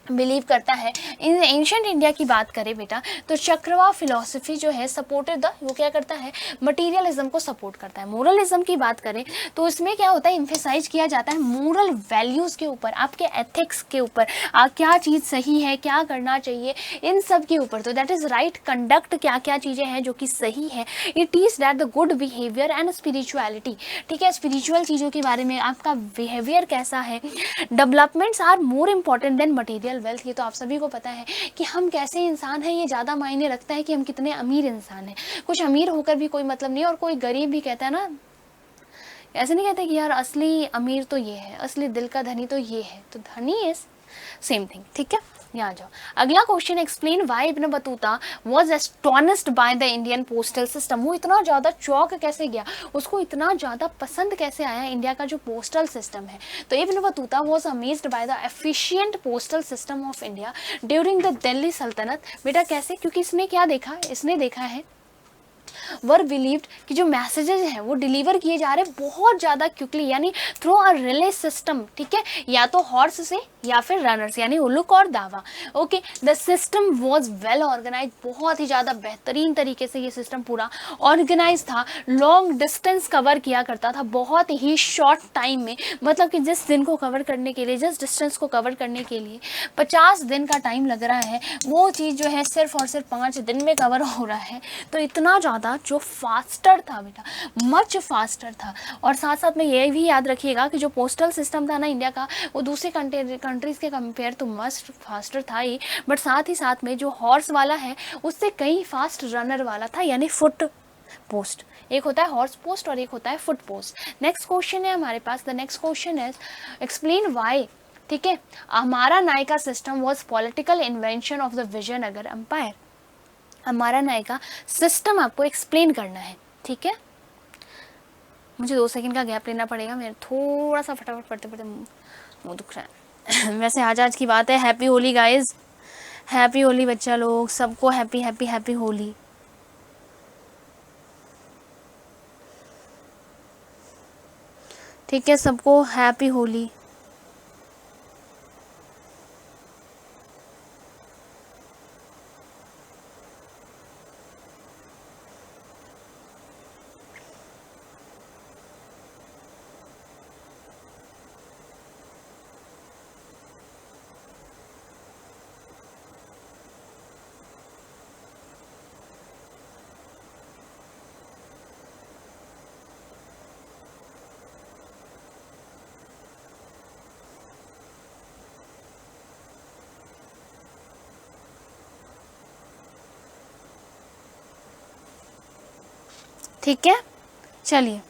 बिलीव करता है। इन एंशंट इंडिया की बात करें बेटा, तो चक्रवात फिलॉसफी जो है सपोर्टेड द, वो क्या करता है, मटीरियलिज्म को सपोर्ट करता है। मोरलिज्म की बात करें तो इसमें क्या होता है, इम्फेसाइज किया जाता है मोरल वैल्यूज़ के ऊपर, आपके एथिक्स के ऊपर, क्या चीज़ सही है, क्या करना चाहिए, इन सब के ऊपर। तो दैट इज़ राइट कंडक्ट, क्या क्या चीज़ें हैं जो कि सही है। It ease that the good behaviour and spirituality, ठीक है, स्पिरिचुअल चीज़ों के बारे में आपका बिहेवियर कैसा है। Developments are more important than material wealth, ये तो आप सभी को पता है कि हम कैसे इंसान हैं, ये ज़्यादा मायने रखता है कि हम कितने अमीर इंसान हैं। कुछ अमीर होकर भी कोई मतलब नहीं, और कोई गरीब भी कहता है ना, ऐसे नहीं कहते कि यार असली अमीर तो ये है, असली दिल का धनी तो ये है, तो धनी इज सेम थिंग, ठीक है। यहाँ जाओ, अगला question, explain why Ibn Battuta was astonished by the Indian postal system. वो इतना ज़्यादा चौंक कैसे गया, उसको इतना ज़्यादा पसंद कैसे आया इंडिया का जो पोस्टल सिस्टम है। तो Ibn Battuta was amazed by the efficient postal system of India during the Delhi सल्तनत। बेटा कैसे, क्योंकि इसने क्या देखा, इसने देखा है, वर बिलीव्ड कि जो मैसेजेस हैं वो डिलीवर किए जा रहे हैं बहुत ज़्यादा क्विकली, यानी थ्रू अ रिले सिस्टम, ठीक है, या तो हॉर्स से या फिर रनर्स, यानी उल्लुक और दावा। Okay, the system was well organise, बहुत ही ज़्यादा बेहतरीन तरीके से ये सिस्टम पूरा ऑर्गेनाइज था। लॉन्ग डिस्टेंस कवर किया करता था बहुत ही शॉर्ट टाइम में, मतलब कि जिस दिन को कवर करने के लिए, जिस डिस्टेंस को कवर करने के लिए 50 दिन का टाइम लग रहा है, वो चीज़ जो है सिर्फ और सिर्फ 5 दिन में कवर हो रहा है। तो इतना ज़्यादा जो फास्टर था बेटा, मच फास्टर था। और साथ साथ में ये भी याद रखिएगा कि जो पोस्टल सिस्टम था ना इंडिया का, वो दूसरी कंट्रीज़ के कंपेयर तो मच फास्टर था ही, बट साथ ही साथ में जो हॉर्स वाला है उससे कई फास्ट रनर वाला था, यानी फुट पोस्ट। एक होता है हॉर्स पोस्ट और एक होता है फुट पोस्ट। नेक्स्ट क्वेश्चन है हमारे पास, the next question is explain why, ठीक है, हमारा nayaka system was political invention of the Vijayanagar empire. हमारा नायका सिस्टम आपको एक्सप्लेन करना है, ठीक है। मुझे 2 सेकंड का गैप लेना पड़ेगा, मेरे थोड़ा सा फटाफट पढ़ते पढ़ते मुँह दुख रहा है। वैसे आज की बात है, happy Holi guys, happy Holi बच्चा लोग, सबको हैप्पी हैप्पी हैप्पी होली। ठीक है, सबको हैप्पी होली। ठीक है, चलिए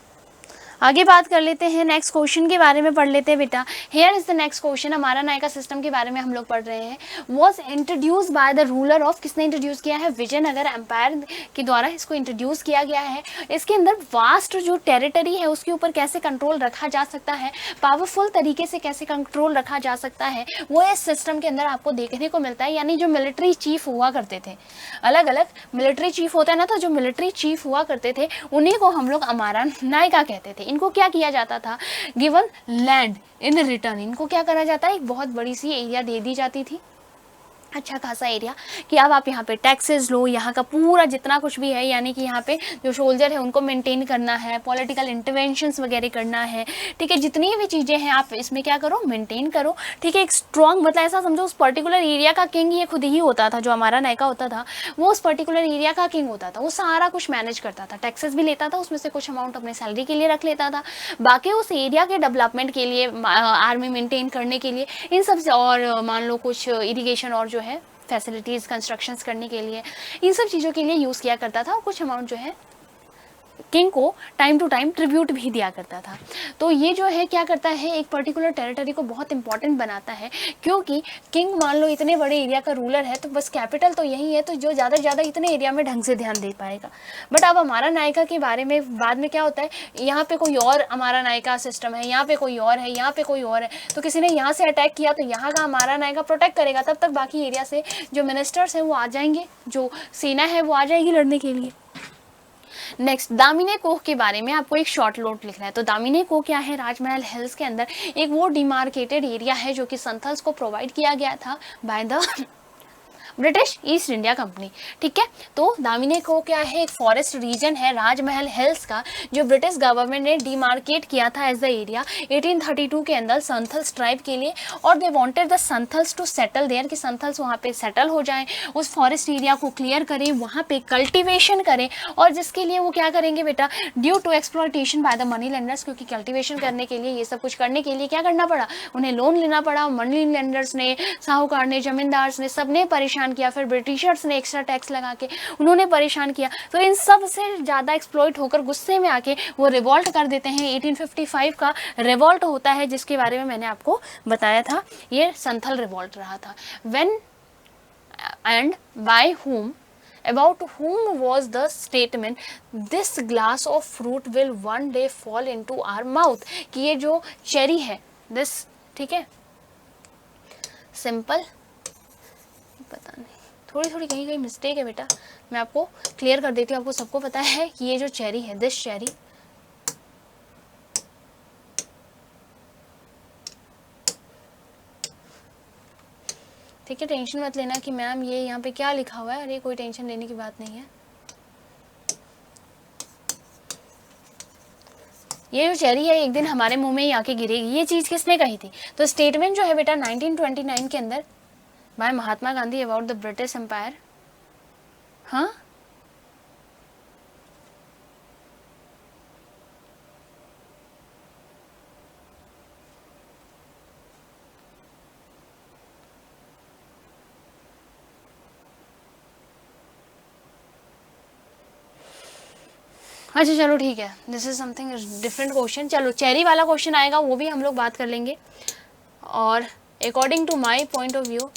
आगे बात कर लेते हैं, नेक्स्ट क्वेश्चन के बारे में पढ़ लेते हैं बेटा। Here is the next question, हमारा नायका सिस्टम के बारे में हम लोग पढ़ रहे हैं। Was introduce by the ruler of, किसने इंट्रोड्यूस किया है, विजयनगर एम्पायर के द्वारा इसको इंट्रोड्यूस किया गया है। इसके अंदर वास्ट जो टेरिटरी है उसके ऊपर कैसे कंट्रोल रखा जा सकता है, पावरफुल तरीके से कैसे कंट्रोल रखा जा सकता है, वो इस सिस्टम के अंदर आपको देखने को मिलता है। यानी जो मिलिट्री चीफ हुआ करते थे, अलग अलग मिलिट्री चीफ होता है ना, तो जो मिलिट्री चीफ हुआ करते थे उन्हीं को हम लोग हमारा नायका कहते थे। इनको क्या किया जाता था, गिवन लैंड इन रिटर्न, इनको क्या करा जाता है, एक बहुत बड़ी सी एरिया दे दी जाती थी, अच्छा खासा एरिया, कि अब आप यहाँ पे टैक्सेस लो, यहाँ का पूरा जितना कुछ भी है, यानी कि यहाँ पे जो सोल्जर है उनको मेंटेन करना है, पॉलिटिकल इंटरवेंशंस वगैरह करना है, ठीक है, जितनी भी चीज़ें हैं आप इसमें क्या करो, मेंटेन करो, ठीक है। एक स्ट्रॉन्ग, मतलब ऐसा समझो उस पर्टिकुलर एरिया का किंग ये खुद ही होता था, जो हमारा नायका होता था वो उस पर्टिकुलर एरिया का किंग होता था, वो सारा कुछ मैनेज करता था, टैक्सेस भी लेता था, उसमें से कुछ अमाउंट अपने सैलरी के लिए रख लेता था, बाकी उस एरिया के डेवलपमेंट के लिए, आर्मी मेंटेन करने के लिए, इन सब से, और मान लो कुछ इरीगेशन और जो है फैसिलिटीज़ कंस्ट्रक्शंस करने के लिए, इन सब चीज़ों के लिए यूज़ किया करता था, और कुछ अमाउंट जो है किंग को टाइम टू टाइम ट्रिब्यूट भी दिया करता था। तो ये जो है क्या करता है, एक पर्टिकुलर टेरिटरी को बहुत इंपॉर्टेंट बनाता है, क्योंकि किंग मान लो इतने बड़े एरिया का रूलर है तो बस कैपिटल तो यही है, तो जो ज़्यादा से ज़्यादा इतने एरिया में ढंग से ध्यान दे पाएगा। बट अब हमारा नायका के बारे में बाद में क्या होता है, यहाँ पे कोई और हमारा नायका सिस्टम है, यहाँ पे कोई और है, यहाँ पे कोई और है, तो किसी ने यहाँ से अटैक किया तो यहाँ का हमारा नायका प्रोटेक्ट करेगा, तब तक बाकी एरिया से जो मिनिस्टर्स हैं वो आ जाएंगे, जो सेना है वो आ जाएगी लड़ने के लिए। नेक्स्ट, दामिनी कोह के बारे में आपको एक शॉर्ट नोट लिखना है। तो दामिनी कोह क्या है, राजमहल हिल्स के अंदर एक वो डिमार्केटेड एरिया है जो कि संथल्स को प्रोवाइड किया गया था by the British east India company. ठीक है, तो दामिनी कोह क्या है, एक फॉरेस्ट रीजन है राजमहल हिल्स का, जो ब्रिटिश गवर्नमेंट ने डिमार्केट किया था एज द एरिया 1832 के अंदर संथल्स ट्राइब के लिए, और they wanted the Santhals to settle there, कि संथल्स वहाँ पे सेटल हो जाएं, उस फॉरेस्ट एरिया को क्लियर करें, वहाँ पे कल्टिवेशन करें, और जिसके लिए वो क्या करेंगे बेटा, due to exploitation by the money lenders, क्योंकि कल्टिवेशन करने के लिए, ये सब कुछ करने के लिए क्या करना पड़ा, उन्हें लोन लेना पड़ा। मनी लेंडर्स ने, साहूकार ने, जमींदार ने, सबने परेशान किया, फिर ब्रिटिशर्स ने एक्स्ट्रा टैक्स लगा के उन्होंने परेशान किया। तो इन सब से ज़्यादा एक्सप्लॉइट होकर गुस्से में आके वो रिवॉल्ट कर देते हैं। 1855 का रिवॉल्ट होता है, जिसके बारे में मैंने आपको बताया था, ये संथल रिवॉल्ट रहा था। When and by whom, about whom was the statement, this glass of fruit will one day fall into our mouth, कि ये जो चेरी है, this, ठीक है, सिंपल, पता नहीं, थोड़ी थोड़ी कहीं कहीं मिस्टेक है बेटा, मैं आपको क्लियर कर देती हूँ। आपको सबको पता है कि ये जो चेरी है, दिस चेरी, ठीक है, टेंशन मत लेना कि मैम ये यहाँ पे क्या लिखा हुआ है, अरे कोई टेंशन लेने की बात नहीं है। ये जो चेरी है एक दिन हमारे मुंह में ही आके गिरेगी, ये चीज़ किसने कही थी? तो स्टेटमेंट जो है बेटा 1929 के अंदर by Mahatma Gandhi about the British empire. हाँ, अच्छा चलो ठीक है, this is something different question. चलो चेरी वाला क्वेश्चन आएगा, वो भी हम लोग बात कर लेंगे। और according to my point of view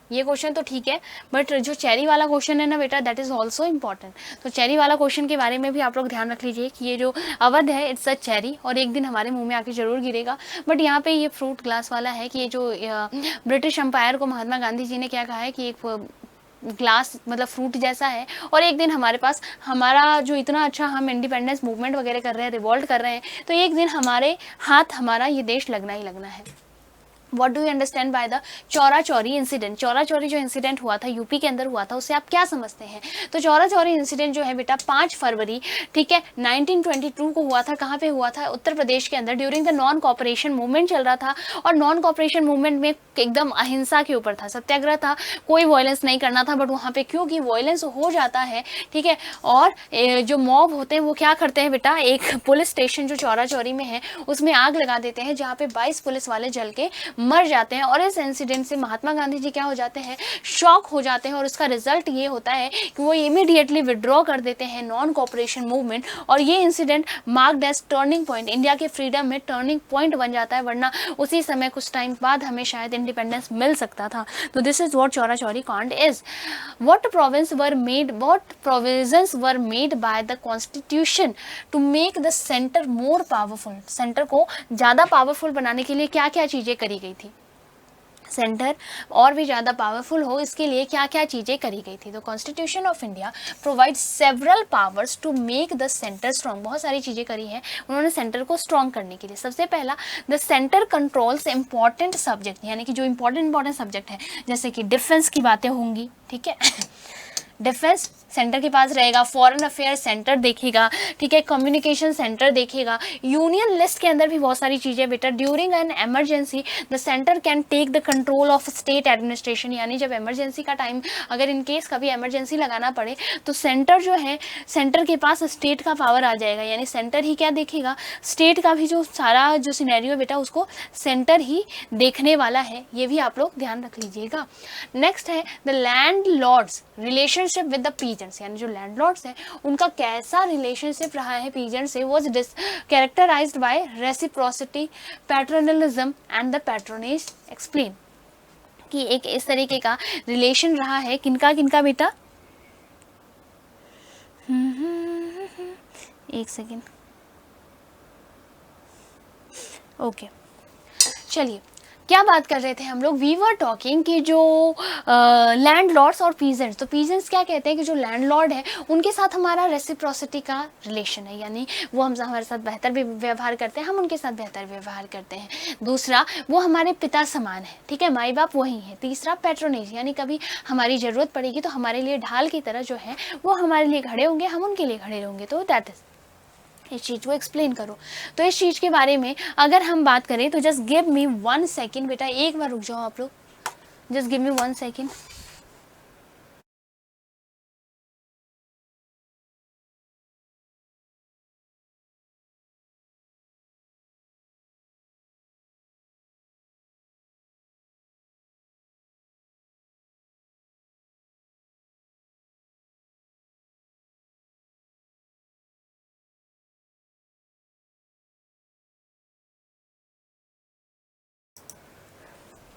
ये क्वेश्चन तो ठीक है, बट जो चेरी वाला क्वेश्चन है ना बेटा, दैट इज ऑल्सो इम्पॉर्टेंट। तो चेरी वाला क्वेश्चन के बारे में भी आप लोग ध्यान रख लीजिए कि ये जो अवध है, इट्स अ चेरी, और एक दिन हमारे मुंह में आके जरूर गिरेगा। बट यहाँ पे ये फ्रूट ग्लास वाला है कि ये जो ब्रिटिश एम्पायर को महात्मा गांधी जी ने क्या कहा है कि एक ग्लास मतलब फ्रूट जैसा है, और एक दिन हमारे पास, हमारा जो इतना अच्छा हम इंडिपेंडेंस मूवमेंट वगैरह कर रहे हैं, रिवॉल्ट कर रहे हैं, तो एक दिन हमारे हाथ हमारा ये देश लगना ही लगना है। What do you understand by the Chaura Chauri incident? Chaura Chauri जो इंसिडेंट हुआ था, यूपी के अंदर हुआ था, उससे आप क्या समझते हैं? तो चौरा चौरी इंसिडेंट जो है बेटा 5 फरवरी, ठीक है, 1922 को हुआ था। कहाँ पे हुआ था? उत्तर प्रदेश के अंदर, during the non cooperation movement चल रहा था, और नॉन कॉपरेशन मूवमेंट में एकदम अहिंसा के ऊपर था, सत्याग्रह था, कोई वायलेंस नहीं करना था। बट वहाँ पे क्योंकि वायलेंस हो जाता है, ठीक है, और जो मॉब होते हैं वो क्या करते हैं बेटा, एक पुलिस स्टेशन जो चौरा चौरी में है उसमें आग लगा देते हैं, जहाँ पे 22 पुलिस वाले जल के मर जाते हैं। और इस इंसिडेंट से महात्मा गांधी जी क्या हो जाते हैं, शॉक हो जाते हैं, और उसका रिजल्ट ये होता है कि वो इमीडिएटली विड्रॉ कर देते हैं नॉन कॉपरेशन मूवमेंट। और ये incident marked as turning point, India के फ्रीडम में टर्निंग पॉइंट बन जाता है, वरना उसी समय कुछ टाइम बाद हमें शायद इंडिपेंडेंस मिल सकता था। तो this is what Chaura Chauri kand is. What provisions were made by the constitution to make the centre more powerful? Centre को ज़्यादा पावरफुल बनाने के लिए क्या क्या चीज़ें करी गई थी? सेंटर और भी ज़्यादा पावरफुल हो, इसके लिए क्या क्या चीज़ें करी गई थी? तो constitution of India provide several powers to make the centre strong. बहुत सारी चीज़ें करी हैं उन्होंने सेंटर को स्ट्रॉन्ग करने के लिए। सबसे पहला, the centre controls important subject, यानी कि जो इंपॉर्टेंट सब्जेक्ट है, जैसे कि डिफेंस की बातें होंगी, ठीक है, डिफेंस सेंटर के पास रहेगा, फॉरेन अफेयर सेंटर देखेगा, ठीक है, कम्युनिकेशन सेंटर देखेगा, यूनियन लिस्ट के अंदर भी बहुत सारी चीज़ें बेटा। During an emergency the centre can take the control of state administration, यानी जब इमरजेंसी का टाइम, अगर इन केस कभी इमरजेंसी लगाना पड़े तो सेंटर जो है, सेंटर के पास स्टेट का पावर आ जाएगा, यानी सेंटर ही क्या देखेगा, स्टेट का भी जो सारा जो सिनेरियो बेटा उसको सेंटर ही देखने वाला है। ये भी आप लोग ध्यान रख लीजिएगा। नेक्स्ट है the landlords relation relationship with the peasants, यानी जो लैंडलॉर्ड्स हैं उनका कैसा रिलेशनशिप रहा है पीजेंट से, was characterised by reciprocity, paternalism and the patronage. Explain कि एक इस तरीके का रिलेशन रहा है किनका किनका बेटा, एक सेकेंड, ओके चलिए क्या बात कर रहे थे हम लोग, वी वर टॉकिंग कि जो लैंडलॉर्ड्स और पीजेंट्स, तो पीजेंट्स क्या कहते हैं कि जो लैंडलॉर्ड है उनके साथ हमारा रेसिप्रोसिटी का रिलेशन है, यानी वो हम हमारे साथ बेहतर भी व्यवहार करते हैं, हम उनके साथ बेहतर व्यवहार करते हैं। दूसरा, वो हमारे पिता समान है, ठीक है, माई बाप वही है। तीसरा, पैट्रोनेज, यानी कभी हमारी ज़रूरत पड़ेगी तो हमारे लिए ढाल की तरह जो है वो हमारे लिए खड़े होंगे, हम उनके लिए खड़े होंगे। तो दैट इज, इस चीज़ को एक्सप्लेन करो। तो इस चीज़ के बारे में अगर हम बात करें तो जस्ट गिव मी 1 सेकेंड बेटा, एक बार रुक जाओ आप लोग, just give me 1 second.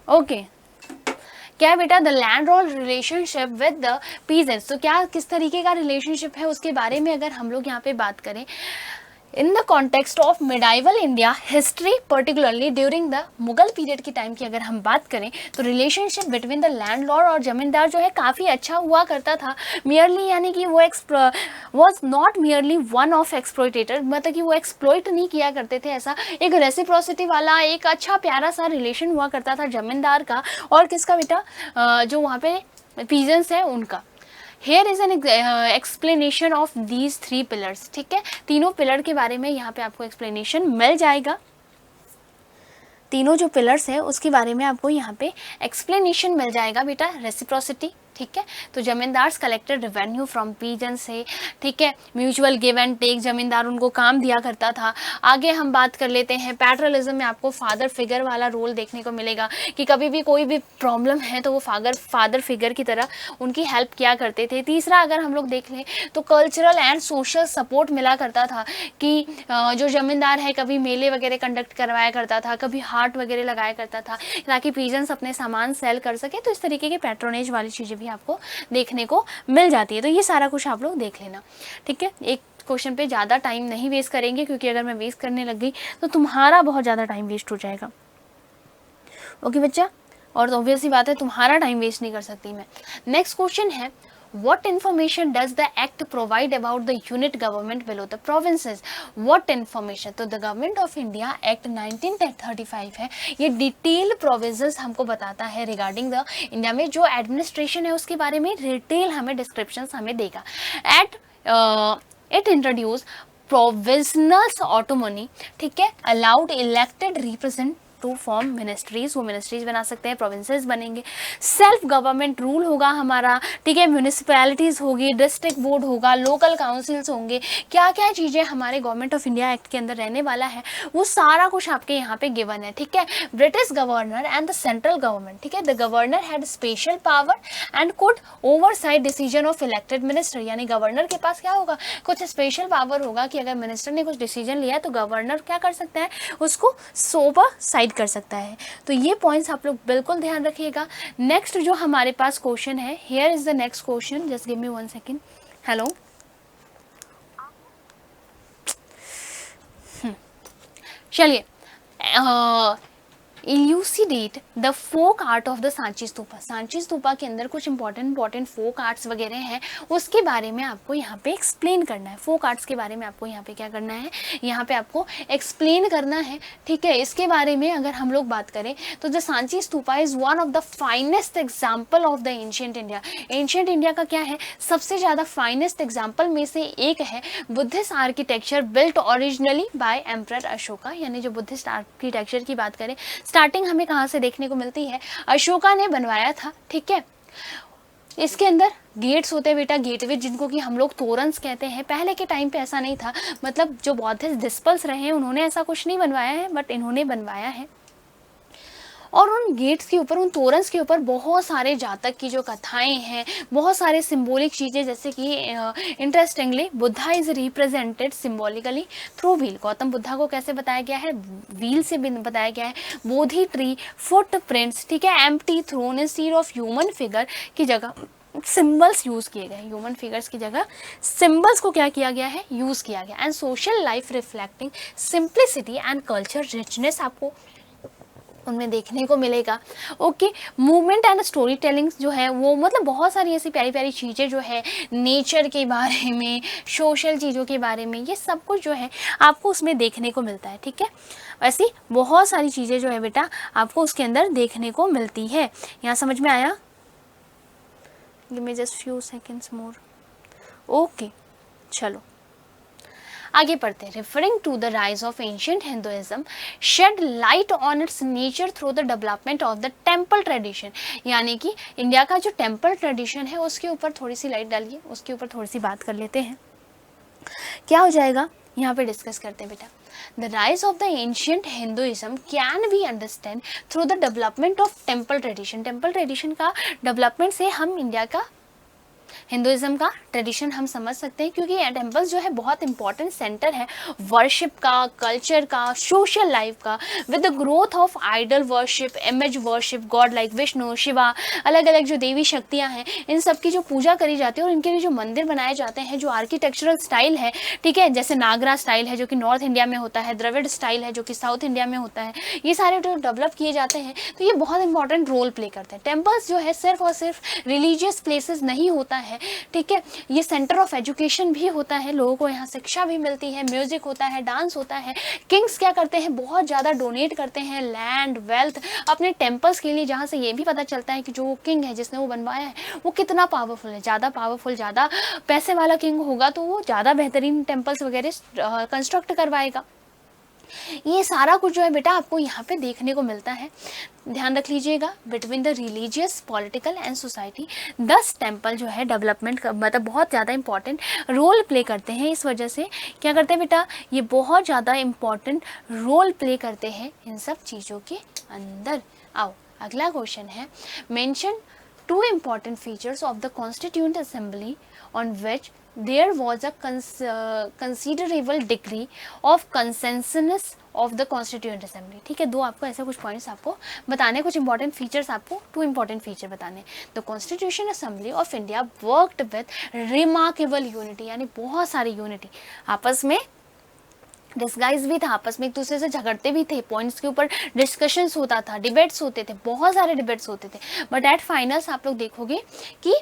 Okay क्या बेटा, the landlord relationship with the peasants, तो क्या किस तरीके का रिलेशनशिप है उसके बारे में अगर हम लोग यहाँ पे बात करें, in the context of medieval India history, particularly during the Mughal period की टाइम की अगर हम बात करें तो रिलेशनशिप बिटवीन द लैंडलॉर्ड और जमींदार जो है काफ़ी अच्छा हुआ करता था। मियरली, यानी कि वो was not merely one of exploitator, मतलब कि वो एक्सप्लॉइट नहीं किया करते थे, ऐसा एक रेसिप्रोसिटी वाला एक अच्छा प्यारा सा रिलेशन हुआ करता था जमींदार का और किसका बेटा, जो वहाँ पे पीजेंट्स है उनका। Here is an explanation of these 3 pillars, ठीक है, तीनों पिलर के बारे में यहाँ पे आपको एक्सप्लेनेशन मिल जाएगा। तीनों जो पिलर्स है उसके बारे में आपको यहाँ पे एक्सप्लेनेशन मिल जाएगा बेटा। रेसिप्रोसिटी, ठीक है, तो zamindars collected revenue from peasants से, ठीक है, म्यूचुअल गिव एंड टेक, जमींदार उनको काम दिया करता था। आगे हम बात कर लेते हैं पैट्रलिज्म में, आपको फादर फिगर वाला रोल देखने को मिलेगा कि कभी भी कोई भी प्रॉब्लम है तो वो फादर फिगर की तरह उनकी हेल्प किया करते थे। तीसरा, अगर हम लोग देख लें तो कल्चरल एंड सोशल सपोर्ट मिला करता था कि जो जमींदार है कभी मेले वगैरह कंडक्ट करवाया करता था, कभी हाट वगैरह लगाया करता था ताकि पीजेंट्स अपने सामान सेल कर सके। तो इस तरीके के पैट्रोनेज वाली चीज़ें भी आपको देखने को मिल जाती है। तो ये सारा कुछ आप लोग देख लेना, ठीक है। एक क्वेश्चन पे ज़्यादा टाइम नहीं वेस्ट करेंगे क्योंकि अगर मैं वेस्ट करने लग गई तो तुम्हारा बहुत ज़्यादा टाइम वेस्ट हो जाएगा। ओके बच्चा, और ऑब्वियसली बात है तुम्हारा टाइम वेस्ट नहीं कर सकती मैं। नेक्स्ट क्वेश्चन है, What information does the act provide about the unit government below the provinces? What information? तो the Government of India Act 1935 है, ये डिटेल प्रोविजंस हमको बताता है रिगार्डिंग द इंडिया में जो एडमिनिस्ट्रेशन है उसके बारे में डिटेल हमें डिस्क्रिप्शंस हमें देगा। इट इंट्रोड्यूस प्रोविजनल ऑटोनॉमी, ठीक है, allowed elected represent to form ministries, वो मिनिस्ट्रीज बना सकते हैं, प्रोविंसेस बनेंगे, सेल्फ गवर्नमेंट रूल होगा हमारा, ठीक है, म्यूनिसिपैलिटीज़ होगी, डिस्ट्रिक्ट बोर्ड होगा, लोकल काउंसिल्स होंगे, क्या क्या चीज़ें हमारे गवर्नमेंट ऑफ इंडिया एक्ट के अंदर रहने वाला है वो सारा कुछ आपके यहाँ पे गिवन है, ठीक है। British governor and the central government, ठीक है, the governor had special power and could oversight decision of elected minister, यानी गवर्नर के पास क्या होगा, कुछ स्पेशल पावर होगा कि अगर मिनिस्टर ने कुछ डिसीजन लिया तो गवर्नर क्या कर सकता है, उसको ओवरसाइट कर सकता है। तो ये पॉइंट्स आप लोग बिल्कुल ध्यान रखिएगा। नेक्स्ट जो हमारे पास क्वेश्चन है, here is the next question, just give me 1 second. Hello, चलिए, elucidate the folk art of the Sanchi stupa. Sanchi stupa के अंदर कुछ इंपॉर्टेंट फोक आर्ट्स वगैरह हैं, उसके बारे में आपको यहाँ पे एक्सप्लेन करना है। फोक आर्ट्स के बारे में आपको यहाँ पे क्या करना है, यहाँ पे आपको एक्सप्लेन करना है, ठीक है। इसके बारे में अगर हम लोग बात करें तो the Sanchi stupa is one of the finest example of the ancient India. Ancient India का क्या है, सबसे ज़्यादा फाइनेस्ट एग्जाम्पल में से एक है Buddhist architecture built originally by emperor Ashoka, यानी जो बुद्धिस्ट आर्किटेक्चर की बात करें स्टार्टिंग हमें कहाँ से देखने को मिलती है, अशोका ने बनवाया था, ठीक है। इसके अंदर गेट्स होते हैं बेटा, गेटवे, जिनको कि हम लोग तोरन्स कहते हैं। पहले के टाइम पे ऐसा नहीं था, मतलब जो बौद्धिस्ट डिस्पल्स रहे हैं उन्होंने ऐसा कुछ नहीं बनवाया है, बट इन्होंने बनवाया है। और उन गेट्स के ऊपर, उन तोरन्स के ऊपर बहुत सारे जातक की जो कथाएं हैं, बहुत सारे सिंबॉलिक चीज़ें, जैसे कि interestingly Buddha is represented symbolically through wheel. Gautam Buddha को कैसे बताया गया है? व्हील से बताया गया है। बोधि ट्री, फुट प्रिंट्स, ठीक है, empty throne instead of human figure की जगह सिंबल्स यूज किए गए, ह्यूमन फिगर्स की जगह सिंबल्स को क्या किया गया है? यूज किया गया। And social life reflecting simplicity and culture richness आपको उनमें देखने को मिलेगा। Okay, movement and story telling जो है वो मतलब बहुत सारी ऐसी प्यारी प्यारी चीज़ें जो है नेचर के बारे में, सोशल चीज़ों के बारे में, ये सब कुछ जो है आपको उसमें देखने को मिलता है। ठीक है, ऐसी बहुत सारी चीज़ें जो है बेटा आपको उसके अंदर देखने को मिलती है। यहाँ समझ में आया? Give me just few seconds more. Okay, चलो आगे पढ़ते हैं। Referring to the rise of ancient Hinduism shed light on its nature through the development of the temple tradition, यानी कि इंडिया का जो टेम्पल ट्रेडिशन है उसके ऊपर थोड़ी सी लाइट डालिए, उसके ऊपर थोड़ी सी बात कर लेते हैं। क्या हो जाएगा यहाँ पे डिस्कस करते हैं बेटा। The rise of the ancient Hinduism can be understand through the development of temple tradition। Temple tradition का डेवलपमेंट से हम इंडिया का हिंदुइज्म का ट्रेडिशन हम समझ सकते हैं, क्योंकि ये टेम्पल्स जो है बहुत इंपॉर्टेंट सेंटर है वर्शिप का, कल्चर का, सोशल लाइफ का। With the growth of idol worship, image worship, god like Vishnu, Shiva, अलग अलग जो देवी शक्तियां हैं, इन सब की जो पूजा करी जाती है और इनके लिए जो मंदिर बनाए जाते हैं, जो आर्किटेक्चरल स्टाइल है, ठीक है, जैसे नागरा स्टाइल है जो कि नॉर्थ इंडिया में होता है, द्रविड़ स्टाइल है जो कि साउथ इंडिया में होता है, ये सारे जो डेवलप किए जाते हैं तो ये बहुत इंपॉर्टेंट रोल प्ले करते हैं। टेम्पल्स जो है सिर्फ और सिर्फ रिलीजियस प्लेसेस नहीं होता है, ठीक है, ये सेंटर ऑफ एजुकेशन भी होता है, लोगों को यहाँ शिक्षा भी मिलती है, म्यूजिक होता है, डांस होता है। किंग्स क्या करते हैं? बहुत ज़्यादा डोनेट करते हैं लैंड, वेल्थ अपने टेम्पल्स के लिए, जहाँ से ये भी पता चलता है कि जो किंग है जिसने वो बनवाया है वो कितना पावरफुल है। ज़्यादा पावरफुल, ध्यादा पैसे वाला किंग होगा तो वो ज़्यादा बेहतरीन टेम्पल्स वगैरह कंस्ट्रक्ट करवाएगा। ये सारा कुछ जो है बेटा आपको यहाँ पे देखने को मिलता है। ध्यान रख लीजिएगा, between the religious, political and society 10 temple जो है डेवलपमेंट का मतलब बहुत ज़्यादा इंपॉर्टेंट रोल प्ले करते हैं। इस वजह से क्या करते हैं बेटा, ये बहुत ज़्यादा इंपॉर्टेंट रोल प्ले करते हैं इन सब चीज़ों के अंदर। आओ अगला क्वेश्चन है, mention 2 important features of the Constituent Assembly on which there was a considerable degree of consensus of the Constituent Assembly। ठीक है, 2 आपको ऐसे कुछ पॉइंट्स आपको बताने, कुछ इंपॉर्टेंट फीचर्स आपको 2 इंपॉर्टेंट फीचर बताने। The constitution assembly of India worked with remarkable unity, यानी बहुत सारी यूनिटी, आपस में डिस्गाइज भी था, आपस में एक दूसरे से झगड़ते भी थे, पॉइंट्स के ऊपर डिस्कशंस होता था, डिबेट्स होते थे, बहुत सारे डिबेट्स होते थे, बट एट फाइनल्स आप लोग देखोगे कि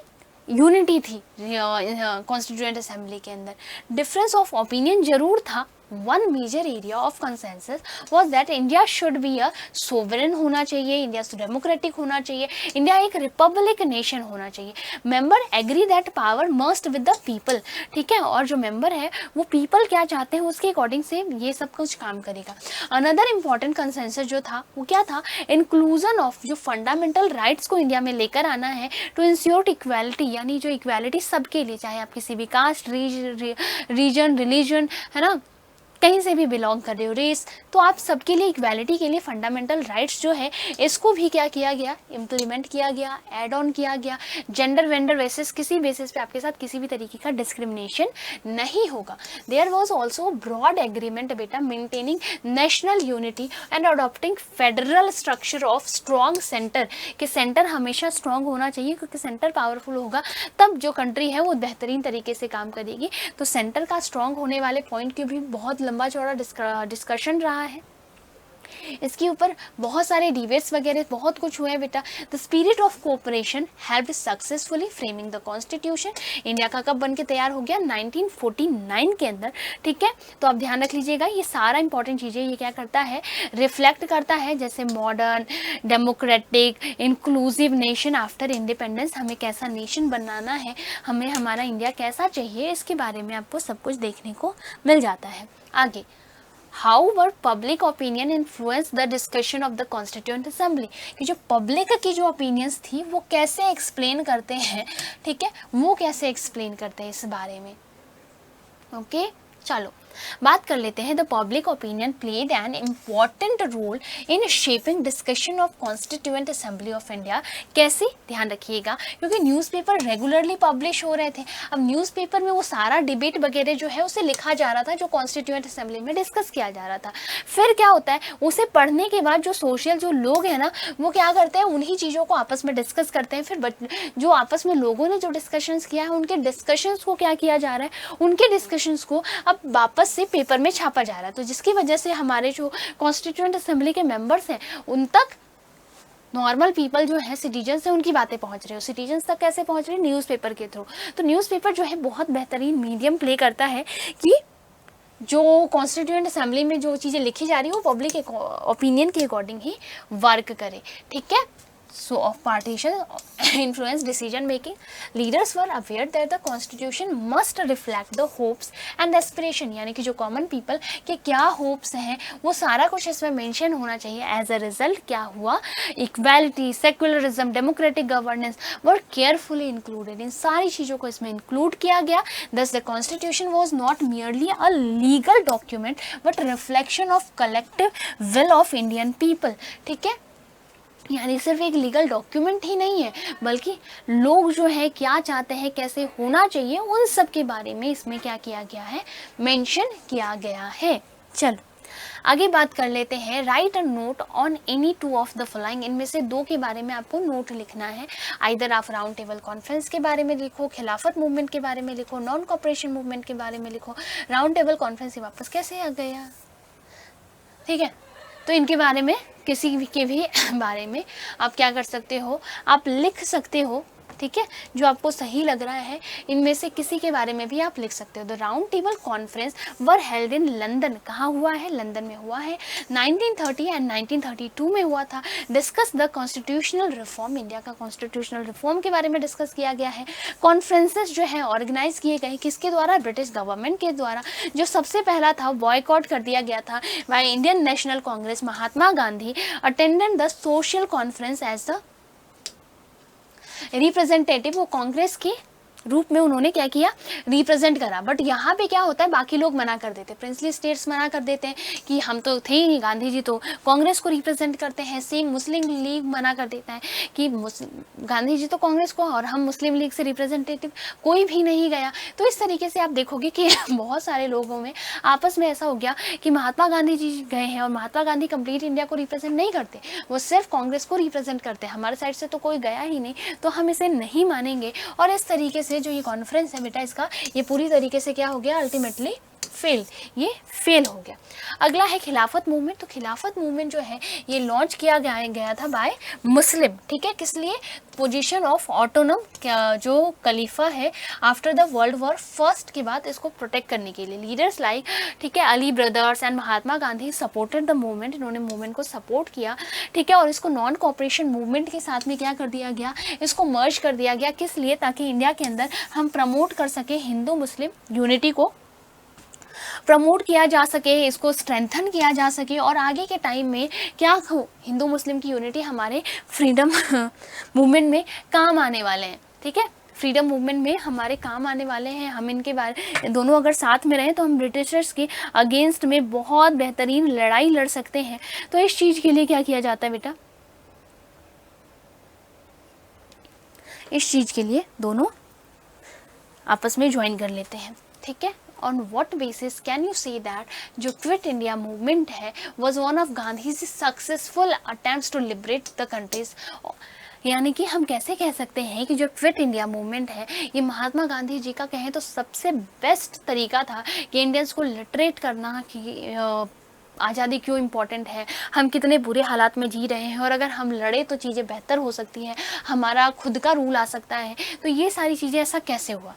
यूनिटी थी कॉन्स्टिट्यूएंट असेंबली के अंदर। डिफरेंस ऑफ ओपिनियन जरूर था। One major area of consensus was that India should be a sovereign होना चाहिए, इंडिया डेमोक्रेटिक होना चाहिए, इंडिया एक रिपब्लिक नेशन होना चाहिए। Member agree that power must with the people, ठीक है, और जो मेंबर है वो पीपल क्या चाहते हैं उसके अकॉर्डिंग से ये सब कुछ काम करेगा। अनदर इम्पॉर्टेंट कंसेंसस जो था वो क्या था, इंक्लूजन ऑफ जो फंडामेंटल राइट्स को इंडिया में लेकर आना है टू इंश्योर इक्वालिटी, यानी जो इक्वालिटी सबके लिए, चाहे आप किसी भी कास्ट, रीजन, रिलीजन, है ना, कहीं से भी बिलोंग कर रहे हो, रेस, तो आप सबके लिए इक्वालिटी के लिए फंडामेंटल राइट्स जो है इसको भी क्या किया गया, इम्प्लीमेंट किया गया, एड ऑन किया गया। जेंडर वेंडर बेसिस, किसी बेसिस पे आपके साथ किसी भी तरीके का डिस्क्रिमिनेशन नहीं होगा। There was also broad agreement बेटा maintaining national unity and adopting federal structure of strong centre, कि सेंटर हमेशा स्ट्रॉन्ग होना चाहिए, क्योंकि सेंटर पावरफुल होगा तब जो कंट्री है वो बेहतरीन तरीके से काम करेगी। तो सेंटर का स्ट्रॉन्ग होने वाले पॉइंट की भी बहुत लंबा चौड़ा डिस्कशन रहा है, इसके ऊपर बहुत सारे डिबेट्स वगैरह बहुत कुछ हुए बेटा। The spirit of cooperation helped successfully framing the constitution. India का कब बन के तैयार हो गया, 1949 के अंदर, ठीक है। तो आप ध्यान रख लीजिएगा, ये सारा इंपॉर्टेंट चीज़ें ये क्या करता है, रिफ्लेक्ट करता है, जैसे modern, democratic, inclusive nation after independence, हमें कैसा नेशन बनाना है, हमें हमारा इंडिया कैसा चाहिए, इसके बारे में आपको सब कुछ देखने को मिल जाता है। आगे, how were public opinion influence the discussion of the constituent assembly, कि जो पब्लिक की जो ओपिनियंस थी वो कैसे एक्सप्लेन करते हैं, ठीक है, वो कैसे एक्सप्लेन करते हैं इस बारे में। ओके, चलो बात कर लेते हैं the public opinion played an important role in shaping discussion of constituent assembly of India. कैसे, ध्यान रखिएगा, क्योंकि न्यूज़पेपर रेगुलरली पब्लिश हो रहे थे। अब न्यूज़पेपर में वो सारा डिबेट वगैरह जो है उसे लिखा जा रहा था जो कॉन्स्टिट्यूएंट असेंबली में डिस्कस किया जा रहा था। फिर क्या होता है, उसे पढ़ने के बाद जो सोशल जो लोग हैं ना वो क्या करते हैं, उन्हीं चीज़ों को आपस में डिस्कस करते हैं। फिर जो आपस में लोगों ने जो डिस्कशंस किया है उनके डिस्कशंस को क्या किया जा रहा है, उनके डिस्कशंस को अब वापस से पेपर में छापा जा रहा है। तो जिसकी वजह से हमारे जो कॉन्स्टिट्यूएंट असेंबली के मेंबर्स हैं उन तक नॉर्मल पीपल जो है, सिटीजन्स हैं, उनकी बातें पहुंच रही है। सिटीजन्स तक कैसे पहुंच रही है, न्यूज़पेपर के थ्रू। तो न्यूज़पेपर जो है बहुत बेहतरीन मीडियम प्ले करता है कि जो कॉन्स्टिट्यूएंट असेंबली में जो चीज़ें लिखी जा रही है वो पब्लिक ओपिनियन के अकॉर्डिंग ही वर्क करे, ठीक है। So of partition influence decision making, leaders were aware that the constitution must reflect the hopes and aspiration, यानी कि जो common people के क्या hopes हैं वो सारा कुछ इसमें mention होना चाहिए। As a result क्या हुआ, equality, secularism, democratic governance were carefully included, इन सारी चीज़ों को इसमें include किया गया। Thus the constitution was not merely a legal document but a reflection of collective will of Indian people, ठीक है। यानी सिर्फ एक लीगल डॉक्यूमेंट ही नहीं है बल्कि लोग जो है क्या चाहते हैं, कैसे होना चाहिए, उन सब के बारे में इसमें क्या किया गया है, मेंशन किया गया है। चलो आगे बात कर लेते हैं। Right a note on any two of the following, इनमें से दो के बारे में आपको नोट लिखना है। आइदर आप राउंड टेबल कॉन्फ्रेंस के बारे में लिखो, खिलाफत मूवमेंट के बारे में लिखो, नॉन कॉपरेशन मूवमेंट के बारे में लिखो। राउंड टेबल कॉन्फ्रेंस से वापस कैसे आ गया, ठीक है। तो इनके बारे में किसी के भी बारे में आप क्या कर सकते हो, आप लिख सकते हो, ठीक है, जो आपको सही लग रहा है इनमें से किसी के बारे में भी आप लिख सकते हो। The round table conference were held in London, कहाँ हुआ है, लंदन में हुआ है। 1930 एंड 1932 में हुआ था। Discuss the constitutional reform, India का कॉन्स्टिट्यूशनल रिफॉर्म के बारे में डिस्कस किया गया है। कॉन्फ्रेंसेस जो है ऑर्गेनाइज किए गए किसके द्वारा, ब्रिटिश गवर्नमेंट के द्वारा। जो सबसे पहला था बॉयकॉट कर दिया गया था by Indian National Congress, Mahatma Gandhi attended the social conference as the representative, वो कांग्रेस के रूप में उन्होंने क्या किया, रिप्रेजेंट करा। बट यहाँ पे क्या होता है, बाकी लोग मना कर देते, प्रिंसली स्टेट्स मना कर देते हैं कि हम तो थे ही नहीं, गांधी जी तो कांग्रेस को रिप्रेजेंट करते हैं। सेम मुस्लिम लीग मना कर देता है कि गांधी जी तो कांग्रेस को और हम मुस्लिम लीग से रिप्रेजेंटेटिव कोई भी नहीं गया। तो इस तरीके से आप देखोगे कि बहुत सारे लोगों में आपस में ऐसा हो गया कि महात्मा गांधी जी गए हैं और महात्मा गांधी कंप्लीट इंडिया को रिप्रेजेंट नहीं करते, वो सिर्फ कांग्रेस को रिप्रेजेंट करते हैं, हमारे साइड से तो कोई गया ही नहीं, तो हम इसे नहीं मानेंगे। और इस तरीके से जो ये कॉन्फ्रेंस है बेटा, इसका ये पूरी तरीके से क्या हो गया, अल्टीमेटली ये फेल हो गया। अगला है खिलाफत मूवमेंट। तो खिलाफत मूवमेंट जो है ये लॉन्च किया गया था बाय मुस्लिम, ठीक है। किस लिए, पोजीशन ऑफ ऑटोनम, जो खलीफा है after the world war first के बाद इसको प्रोटेक्ट करने के लिए। लीडर्स लाइक, ठीक है, Ali brothers and Mahatma Gandhi supported the movement, इन्होंने मूवमेंट को सपोर्ट किया, ठीक है। और इसको नॉन कॉपरेशन मूवमेंट के साथ में क्या कर दिया गया, इसको मर्ज कर दिया गया। किस लिए, ताकि इंडिया के अंदर हम प्रमोट कर सके हिंदू मुस्लिम यूनिटी को, प्रमोट किया जा सके, इसको स्ट्रेंथन किया जा सके और आगे के टाइम में क्या हो, हिंदू मुस्लिम की यूनिटी हमारे फ्रीडम मूवमेंट में काम आने वाले हैं, ठीक है। फ्रीडम मूवमेंट में हमारे काम आने वाले हैं। हम इनके बारे दोनों अगर साथ में रहें तो हम ब्रिटिशर्स के अगेंस्ट में बहुत बेहतरीन लड़ाई लड़ सकते हैं। तो इस चीज़ के लिए क्या किया जाता है बेटा, इस चीज़ के लिए दोनों आपस में ज्वाइन कर लेते हैं, ठीक है। On what basis can you say that जो क्विट इंडिया मूवमेंट है was one of Gandhi's successful attempts to liberate the countries, यानी कि हम कैसे कह सकते हैं कि जो क्विट इंडिया मूवमेंट है ये महात्मा गांधी जी का कहें तो सबसे बेस्ट तरीका था कि इंडियंस को लिटरेट करना कि आज़ादी क्यों इम्पॉर्टेंट है, हम कितने बुरे हालात में जी रहे हैं और अगर हम लड़े तो चीज़ें बेहतर हो सकती हैं, हमारा खुद का रूल आ सकता है। तो ये सारी चीज़ें ऐसा कैसे हुआ,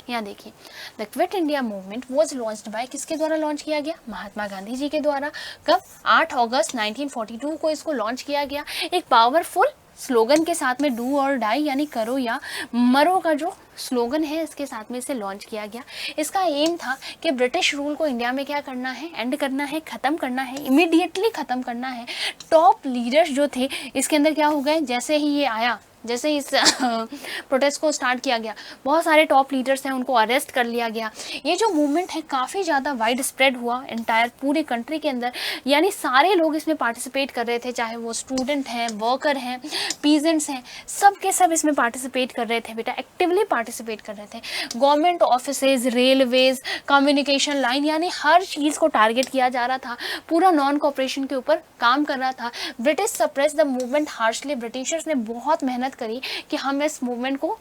यहाँ देखिए, the quit India movement was launched by, किसके द्वारा लॉन्च किया गया, महात्मा गांधी जी के द्वारा। कब, 8 अगस्त 1942 को इसको लॉन्च किया गया। एक पावरफुल स्लोगन के साथ में, डू और डाई यानी करो या मरो का जो स्लोगन है इसके साथ में इसे लॉन्च किया गया। इसका एम था कि ब्रिटिश रूल को इंडिया में क्या करना है, एंड करना है, ख़त्म करना है, इमीडिएटली ख़त्म करना है। टॉप लीडर्स जो थे इसके अंदर क्या हो गए, जैसे ही ये आया जैसे ही इस प्रोटेस्ट को स्टार्ट किया गया, बहुत सारे टॉप लीडर्स हैं उनको अरेस्ट कर लिया गया। ये जो मूवमेंट है काफ़ी ज़्यादा वाइड स्प्रेड हुआ एंटायर पूरे कंट्री के अंदर, यानी सारे लोग इसमें पार्टिसिपेट कर रहे थे, चाहे वो स्टूडेंट हैं, वर्कर हैं, पीजेंट्स हैं, सब के सब इसमें पार्टिसिपेट कर रहे थे बेटा, एक्टिवली पार्टिसिपेट कर रहे थे। Government offices, railways, communication line, यानी हर चीज़ को टारगेट किया जा रहा था, पूरा नॉन कॉपरेशन के ऊपर काम कर रहा था। British suppress the movement harshly, Britishers ने बहुत मेहनत करी कि हम इस मूवमेंट को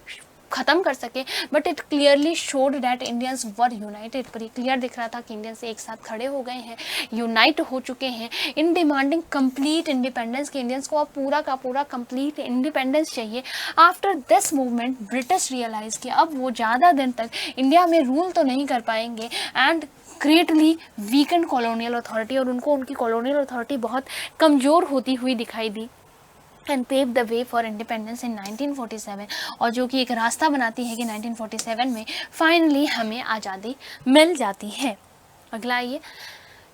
ख़त्म कर सके, but it clearly showed that Indians were United. पर ये क्लियर दिख रहा था कि इंडियंस एक साथ खड़े हो गए हैं, यूनाइट हो चुके हैं इन डिमांडिंग कंप्लीट इंडिपेंडेंस, के इंडियंस को अब पूरा का पूरा कंप्लीट इंडिपेंडेंस चाहिए। After this movement British realise कि अब वो ज़्यादा दिन तक इंडिया में रूल तो नहीं कर पाएंगे and greatly weekend colonial authority, और उनको उनकी कॉलोनियल अथॉरिटी बहुत कमज़ोर होती हुई दिखाई दी and pave the way for independence in 1947, और जो कि एक रास्ता बनाती है कि 1947 में फाइनली हमें आज़ादी मिल जाती है। अगला आइए,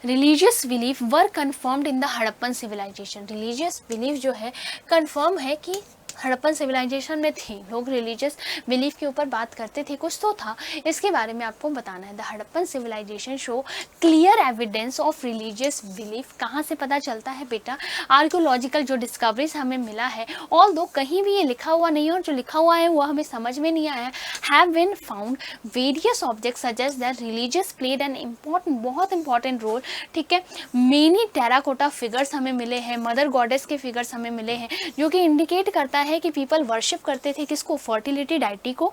religious belief were confirmed in the Harappan civilisation. Religious belief जो है कन्फर्म है कि हड़प्पन सिविलाइजेशन में थी, लोग रिलीजियस बिलीफ के ऊपर बात करते थे, कुछ तो था, इसके बारे में आपको बताना है। The Harappan civilisation show clear evidence of religious belief. कहाँ से पता चलता है बेटा? आर्कियोलॉजिकल जो डिस्कवरीज हमें मिला है, ऑल दो कहीं भी ये लिखा हुआ नहीं है, और जो लिखा हुआ है वो हमें समझ में नहीं आया, have been found various objects suggest that religious played an important, बहुत इंपॉर्टेंट रोल, ठीक है। मेनी टेराकोटा फिगर्स हमें मिले हैं, मदर गॉडेस के फिगर्स हमें मिले हैं, जो कि इंडिकेट करता है कि पीपल वर्शिप करते थे किसको? फर्टिलिटी डाइटी को।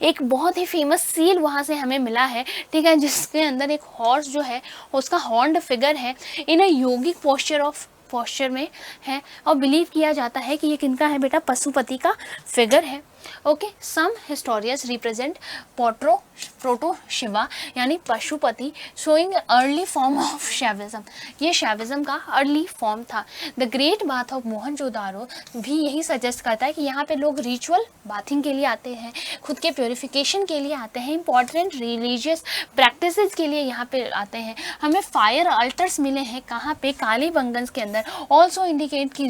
एक बहुत ही फेमस सील वहाँ से हमें मिला है, ठीक है, जिसके अंदर एक हॉर्स जो है उसका हॉर्न्ड फिगर है इन अ योगिक पोस्चर में है, और बिलीव किया जाता है कि ये किनका है बेटा? पशुपति का फिगर है। Okay, some historians represent proto Shiva यानी Pashupati, showing early form of Shaivism. ये शैविज्म का अर्ली फॉर्म था। The great bath of Mohenjodaro भी यही सजेस्ट करता है कि यहाँ पे लोग रिचुअल बाथिंग के लिए आते हैं, खुद के प्योरिफिकेशन के लिए आते हैं, इंपॉर्टेंट रिलीजियस प्रैक्टिसेस के लिए यहाँ पे आते हैं। हमें फायर अल्टर्स मिले हैं, कहाँ पे? कालीबंगन के अंदर। ऑल्सो इंडिकेट कि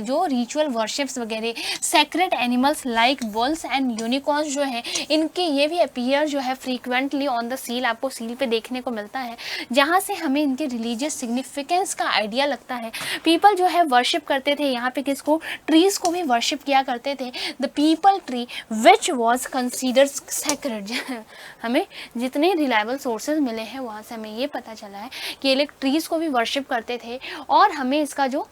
जो रिचुअल वर्शिप्स वगैरह, sacred animals like bulls and unicorns जो है, इनके ये भी अपीयर जो है फ्रीक्वेंटली ऑन द सील, आपको सील पे देखने को मिलता है, जहाँ से हमें इनके रिलीजियस सिग्निफिकेंस का आइडिया लगता है। पीपल जो है वर्शिप करते थे यहाँ पे किसको? ट्रीज को भी वर्शिप किया करते थे। The people tree which was considered sacred. हमें जितने रिलायबल सोर्सेज मिले हैं वहाँ से हमें ये पता चला है कि ये लोग ट्रीज को भी वर्शिप करते थे, और हमें इसका जो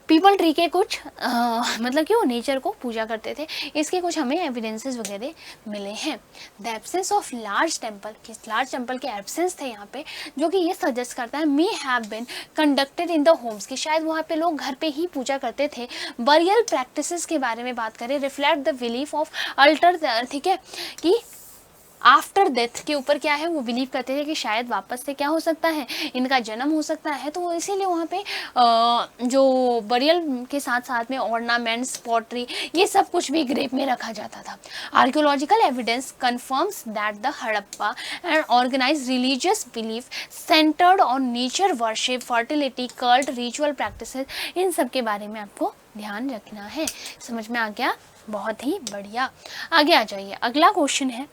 पीपल ट्री के कुछ मतलब कि वो नेचर को पूजा करते थे, इसके कुछ हमें एविडेंसेस वगैरह मिले हैं। The absence of large temple, किस लार्ज टेम्पल के एब्सेंस थे यहाँ पे, जो कि ये सजेस्ट करता है may have been conducted in the homes, कि शायद वहाँ पे लोग घर पे ही पूजा करते थे। बरियल प्रैक्टिसेस के बारे में बात करें, reflect the belief of alter, ठीक है, कि आफ्टर डेथ के ऊपर क्या है, वो बिलीव करते थे कि शायद वापस से क्या हो सकता है, इनका जन्म हो सकता है। तो इसीलिए वहाँ पे जो बरियल के साथ साथ में ऑर्नामेंट्स, पॉटरी, ये सब कुछ भी ग्रेव में रखा जाता था। Archaeological evidence confirms that the Harappa and organise religious belief centred on nature worship, fertility, cult, ritual practices, इन सब के बारे में आपको ध्यान रखना है। समझ में आ गया? बहुत ही बढ़िया। आगे आ जाइए, अगला क्वेश्चन है,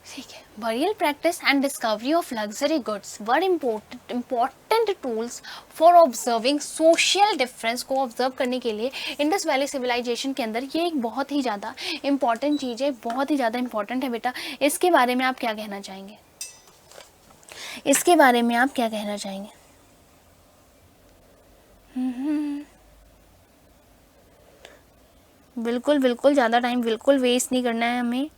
ठीक है, burial practice and discovery of luxury goods were important tools for observing social difference को ऑब्जर्व करने के लिए इंडस वैली सिविलाइजेशन के अंदर। ये एक बहुत ही ज़्यादा इंपॉर्टेंट चीज़ है, बहुत ही ज़्यादा इंपॉर्टेंट है बेटा। इसके बारे में आप क्या कहना चाहेंगे? इसके बारे में आप क्या कहना चाहेंगे? बिल्कुल बिल्कुल, ज़्यादा टाइम बिल्कुल वेस्ट नहीं करना है हमें।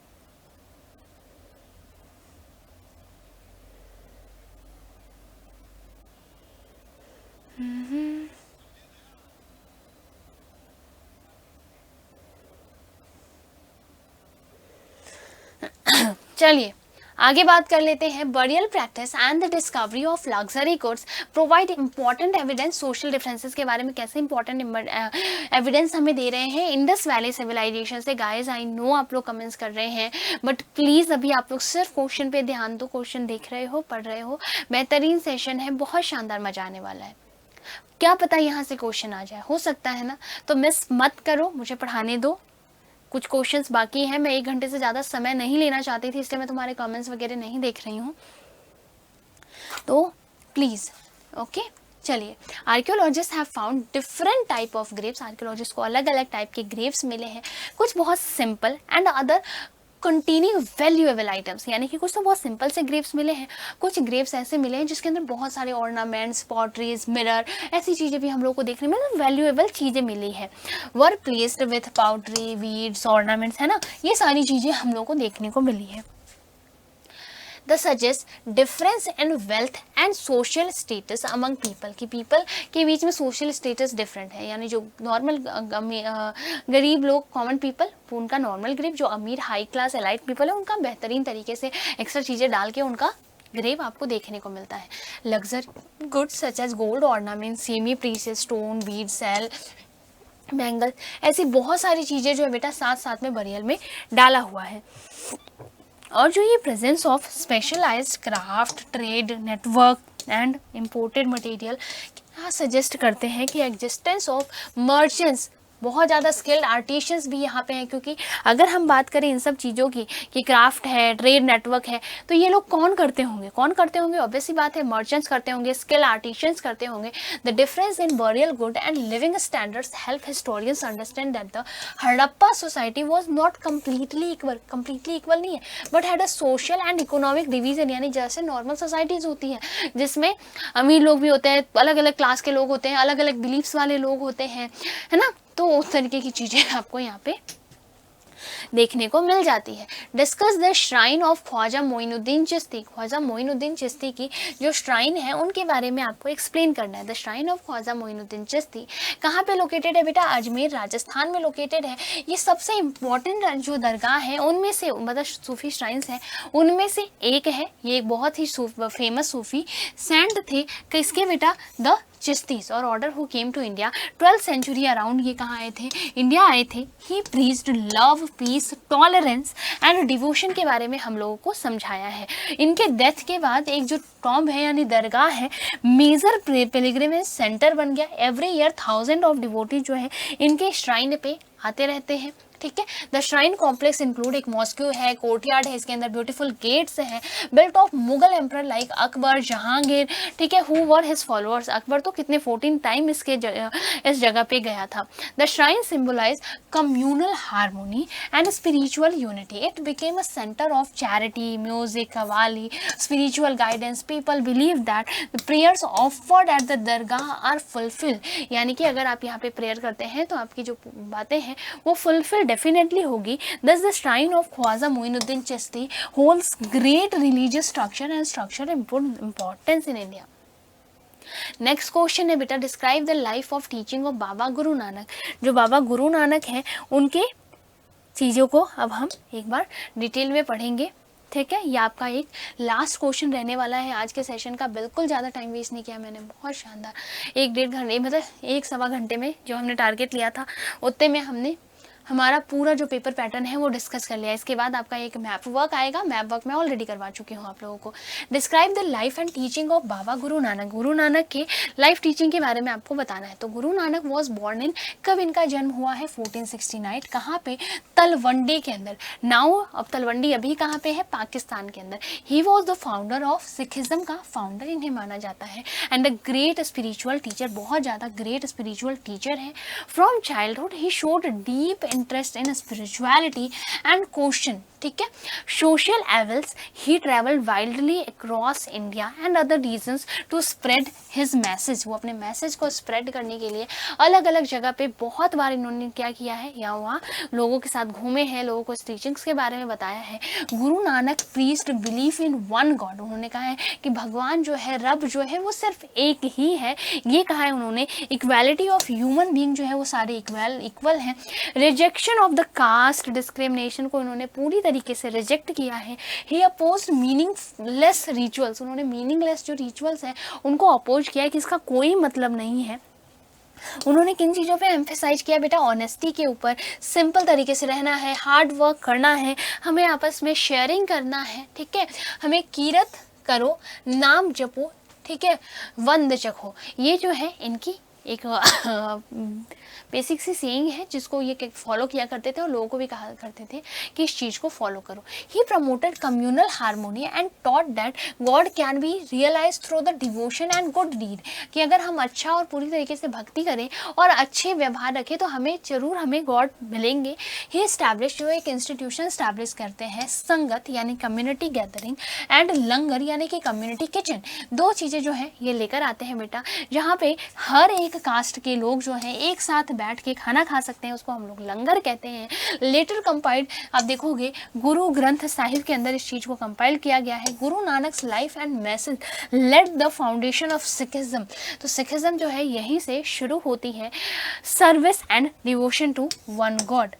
चलिए आगे बात कर लेते हैं। Burial practice and the discovery of luxury goods provide important evidence social differences के बारे में कैसे इंपॉर्टेंट एविडेंस हमें दे रहे हैं इंडस वैली सिविलाइजेशन से। गाइस आई नो आप लोग कमेंट्स कर रहे हैं, बट प्लीज़ अभी आप लोग सिर्फ क्वेश्चन पे ध्यान दो। क्वेश्चन देख रहे हो, पढ़ रहे हो, बेहतरीन सेशन है, बहुत शानदार, मजा आने वाला है। क्या पता यहाँ से क्वेश्चन आ जाए, हो सकता है ना, तो मिस मत करो, मुझे पढ़ाने दो। कुछ क्वेश्चंस बाकी हैं, मैं 1 घंटे से ज़्यादा समय नहीं लेना चाहती थी, इसलिए मैं तुम्हारे कमेंट्स वगैरह नहीं देख रही हूँ, तो प्लीज़ ओके। चलिए, archaeologist have found different type of Graves. Archaeologist को अलग अलग टाइप के ग्रेव्स मिले हैं, कुछ बहुत simple and other containing valuable items, यानी कि कुछ तो बहुत सिंपल से ग्रेव्स मिले हैं, कुछ ग्रेव्स ऐसे मिले हैं जिसके अंदर बहुत सारे ऑर्नामेंट्स, पॉटरीज, मिरर, ऐसी चीज़ें भी हम लोग को देखने में वैल्यूएबल चीज़ें मिली है। Were placed with powdery, weeds, ornaments, है ना, ये सारी चीज़ें हम लोग को देखने को मिली है। The suggest difference in wealth and social status among people, कि पीपल के बीच में सोशल स्टेटस डिफरेंट है, यानी जो नॉर्मल गरीब लोग, कॉमन पीपल, उनका नॉर्मल ग्रेव, जो अमीर हाई क्लास एलाइट पीपल है उनका बेहतरीन तरीके से एक्स्ट्रा चीज़ें डाल के उनका ग्रेव आपको देखने को मिलता है। Luxury goods such as gold ornament, semi precious stone, bead, shell, bangle, ऐसी बहुत सारी चीज़ें जो है बेटा साथ साथ में बरियल में डाला हुआ है। और जो ये presence of specialised craft, trade network and imported material क्या सजेस्ट करते हैं कि एग्जिस्टेंस ऑफ मर्चेंट्स, बहुत ज़्यादा स्किल्ड आर्टिशियंस भी यहाँ पे हैं, क्योंकि अगर हम बात करें इन सब चीज़ों की कि क्राफ्ट है, ट्रेड नेटवर्क है, तो ये लोग कौन करते होंगे, कौन करते होंगे, ऑब्वियस सी बात है मर्चेंट्स करते होंगे, स्किल आर्टिशियंस करते होंगे। The difference in burial good and living standards help historians understand that the Harappa society was not completely equal नहीं है, but had a social and economic division, यानी जैसे नॉर्मल सोसाइटीज़ होती हैं जिसमें अमीर लोग भी होते हैं, अलग अलग क्लास के लोग होते हैं, अलग अलग बिलीफ्स वाले लोग होते हैं, है ना, तो उस तरीके की चीज़ें आपको यहाँ पे देखने को मिल जाती है। Discuss the shrine of Khwaja Moinuddin Chishti, Khwaja Moinuddin Chishti की जो श्राइन है उनके बारे में आपको एक्सप्लेन करना है। The shrine of Khwaja Moinuddin Chishti कहाँ पे लोकेटेड है बेटा, अजमेर राजस्थान में लोकेटेड है। ये सबसे इम्पॉर्टेंट जो दरगाह है उनमें से, मतलब सूफी श्राइन्स हैं उनमें से एक है। ये एक बहुत ही फेमस सूफी सेंट थे, किसके बेटा, द चिश्तीज, और order who came to India 12th century around, ये कहाँ आए थे, इंडिया आए थे। He preached love, peace, tolerance and devotion के बारे में हम लोगों को समझाया है। इनके डेथ के बाद एक जो टॉम्ब है यानी दरगाह है, मेजर पिलग्रिमेज सेंटर बन गया। एवरी ईयर 1000 ऑफ डिवोटी जो है इनके श्राइन पे आते रहते हैं, ठीक है। द श्राइन कॉम्प्लेक्स इंक्लूड एक मॉस्क्यू है, कोर्टयार्ड है, इसके अंदर ब्यूटीफुल गेट्स हैं, built of Mughal emperor like Akbar, Jahangir, ठीक है, who were his followers. Akbar तो कितने 14 टाइम इस जगह पे गया था। The shrine symbolise communal harmony and spiritual unity. It became a centre of charity, music, qawwali, spiritual guidance. People believe that the prayers offered at the dargah are fulfil, यानी कि अगर आप यहाँ पे प्रेयर करते हैं तो आपकी जो बातें हैं वो फुलफिल डेफिनेटली होगी। Thus the shrine of Khwaja Moinuddin Chishti holds great religious structure and structural importance in India. Next question है बेटा, describe the life of teaching of Baba Guru Nanak. जो बाबा गुरु नानक हैं उनके चीज़ों को अब हम एक बार डिटेल में पढ़ेंगे, ठीक है। ये आपका एक लास्ट क्वेश्चन रहने वाला है आज के सेशन का। बिल्कुल ज़्यादा टाइम वेस्ट नहीं किया मैंने, बहुत शानदार। 1-1.5 घंटे, मतलब 1-1.25 घंटे में जो हमने टारगेट लिया था उतने में हमने हमारा पूरा जो पेपर पैटर्न है वो डिस्कस कर लिया। इसके बाद आपका एक मैप वर्क आएगा, मैप वर्क मैं ऑलरेडी करवा चुकी हूँ आप लोगों को। Describe the life and teaching of Baba Guru Nanak. Guru Nanak के लाइफ टीचिंग के बारे में आपको बताना है। तो Guru Nanak was born in, कब इनका जन्म हुआ है, 1469, कहाँ पे, तलवंडी के अंदर। नाउ अब तलवंडी अभी कहाँ पे है, पाकिस्तान के अंदर। He was the founder of Sikhism का फाउंडर इन्हें माना जाता है, and a great spiritual teacher, बहुत ज़्यादा ग्रेट स्पिरिचुअल टीचर है। From childhood he showed deep interest in spirituality and question, ठीक है, social evils. He travelled wildly across India and other regions to spread his message. वो अपने message को spread करने के लिए अलग अलग जगह पे बहुत बार इन्होंने क्या किया है, यहाँ वहाँ लोगों के साथ घूमे हैं, लोगों को टीचिंग्स के बारे में बताया है। Guru Nanak preached belief in one God. उन्होंने कहा है कि भगवान जो है, रब जो है वो सिर्फ एक ही है, ये कहा है उन्होंने। इक्वालिटी ऑफ ह्यूमन बीइंग जो है वो सारे इक्वल हैं। Rejection of the caste discrimination को इन्होंने पूरी तरीके से रिजेक्ट किया है। ही अपोज्ड मीनिंगलेस रिचुअल्स, उन्होंने मीनिंगलेस जो रिचुअल्स हैं उनको अपोज किया है कि इसका कोई मतलब नहीं है। उन्होंने किन चीज़ों पे एम्फेसाइज किया बेटा, ऑनेस्टी के ऊपर, सिंपल तरीके से रहना है, हार्ड वर्क करना है, हमें आपस में शेयरिंग करना है, ठीक है, हमें कीरत करो, नाम जपो, ठीक है, वंद चखो। ये जो है इनकी एक बेसिक सी सेइंग है जिसको ये फॉलो किया करते थे और लोगों को भी कहा करते थे कि इस चीज़ को फॉलो करो। He promoted communal harmony and taught that god can be realise through the devotion and good deed, कि अगर हम अच्छा और पूरी तरीके से भक्ति करें और अच्छे व्यवहार रखें तो हमें गॉड मिलेंगे। ही इस्टेब्लिश, जो एक इंस्टीट्यूशन इस्टेब्लिश करते हैं, संगत यानी कम्युनिटी गैदरिंग एंड लंगर यानी कि कम्युनिटी किचन, दो चीज़ें जो है ये लेकर आते हैं बेटा, जहाँ पे हर एक कास्ट के लोग जो हैं एक साथ बैठ के खाना खा सकते हैं, उसको हम लोग लंगर कहते हैं। लेटर कंपाइल्ड, आप देखोगे गुरु ग्रंथ साहिब के अंदर इस चीज़ को कंपाइल किया गया है। Guru Nanak's life and message led the foundation of Sikhism, तो सिखिज्म जो है यहीं से शुरू होती है। Service and devotion to one god,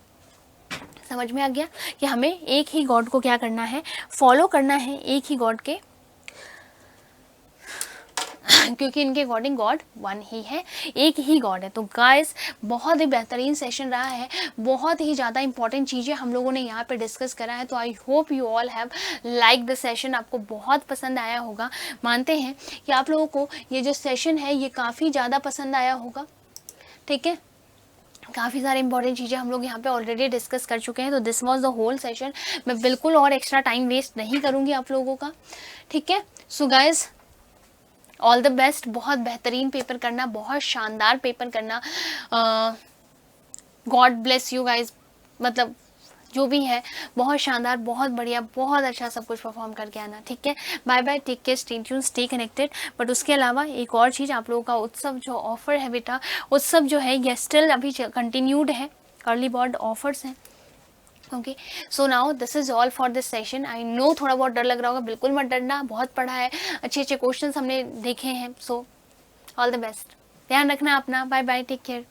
समझ में आ गया कि हमें एक ही गॉड को क्या करना है, फॉलो करना है, एक ही गॉड के, क्योंकि इनके अकॉर्डिंग गॉड वन ही है, एक ही गॉड है। तो गाइस बहुत ही बेहतरीन सेशन रहा है, बहुत ही ज़्यादा इंपॉर्टेंट चीज़ें हम लोगों ने यहाँ पे डिस्कस करा है। तो I hope you all have like the session, आपको बहुत पसंद आया होगा। मानते हैं कि आप लोगों को ये जो सेशन है ये काफ़ी ज़्यादा पसंद आया होगा, ठीक है। काफ़ी सारे इंपॉर्टेंट चीज़ें हम लोग यहाँ पे ऑलरेडी डिस्कस कर चुके हैं। तो this was the whole session, मैं बिल्कुल और एक्स्ट्रा टाइम वेस्ट नहीं करूँगी आप लोगों का, ठीक है। So guys all the best, बहुत बेहतरीन पेपर करना, बहुत शानदार पेपर करना। गॉड ब्लेस यू गाइज, मतलब जो भी है बहुत शानदार, बहुत बढ़िया, बहुत अच्छा सब कुछ परफॉर्म करके आना, ठीक है। Bye bye, take care, stay tune, stay connected. But उसके अलावा एक और चीज़, आप लोगों का उत्सव जो ऑफर है बेटा, उत्सव जो है ये स्टिल अभी कंटिन्यूड है, अर्ली बर्ड ऑफर्स हैं, okay. So now this is all for this session. I know थोड़ा बहुत डर लग रहा होगा, बिल्कुल मत डरना, बहुत पढ़ा है, अच्छे अच्छे क्वेश्चंस हमने देखे हैं। सो ऑल द बेस्ट, ध्यान रखना अपना, बाय बाय, टेक केयर।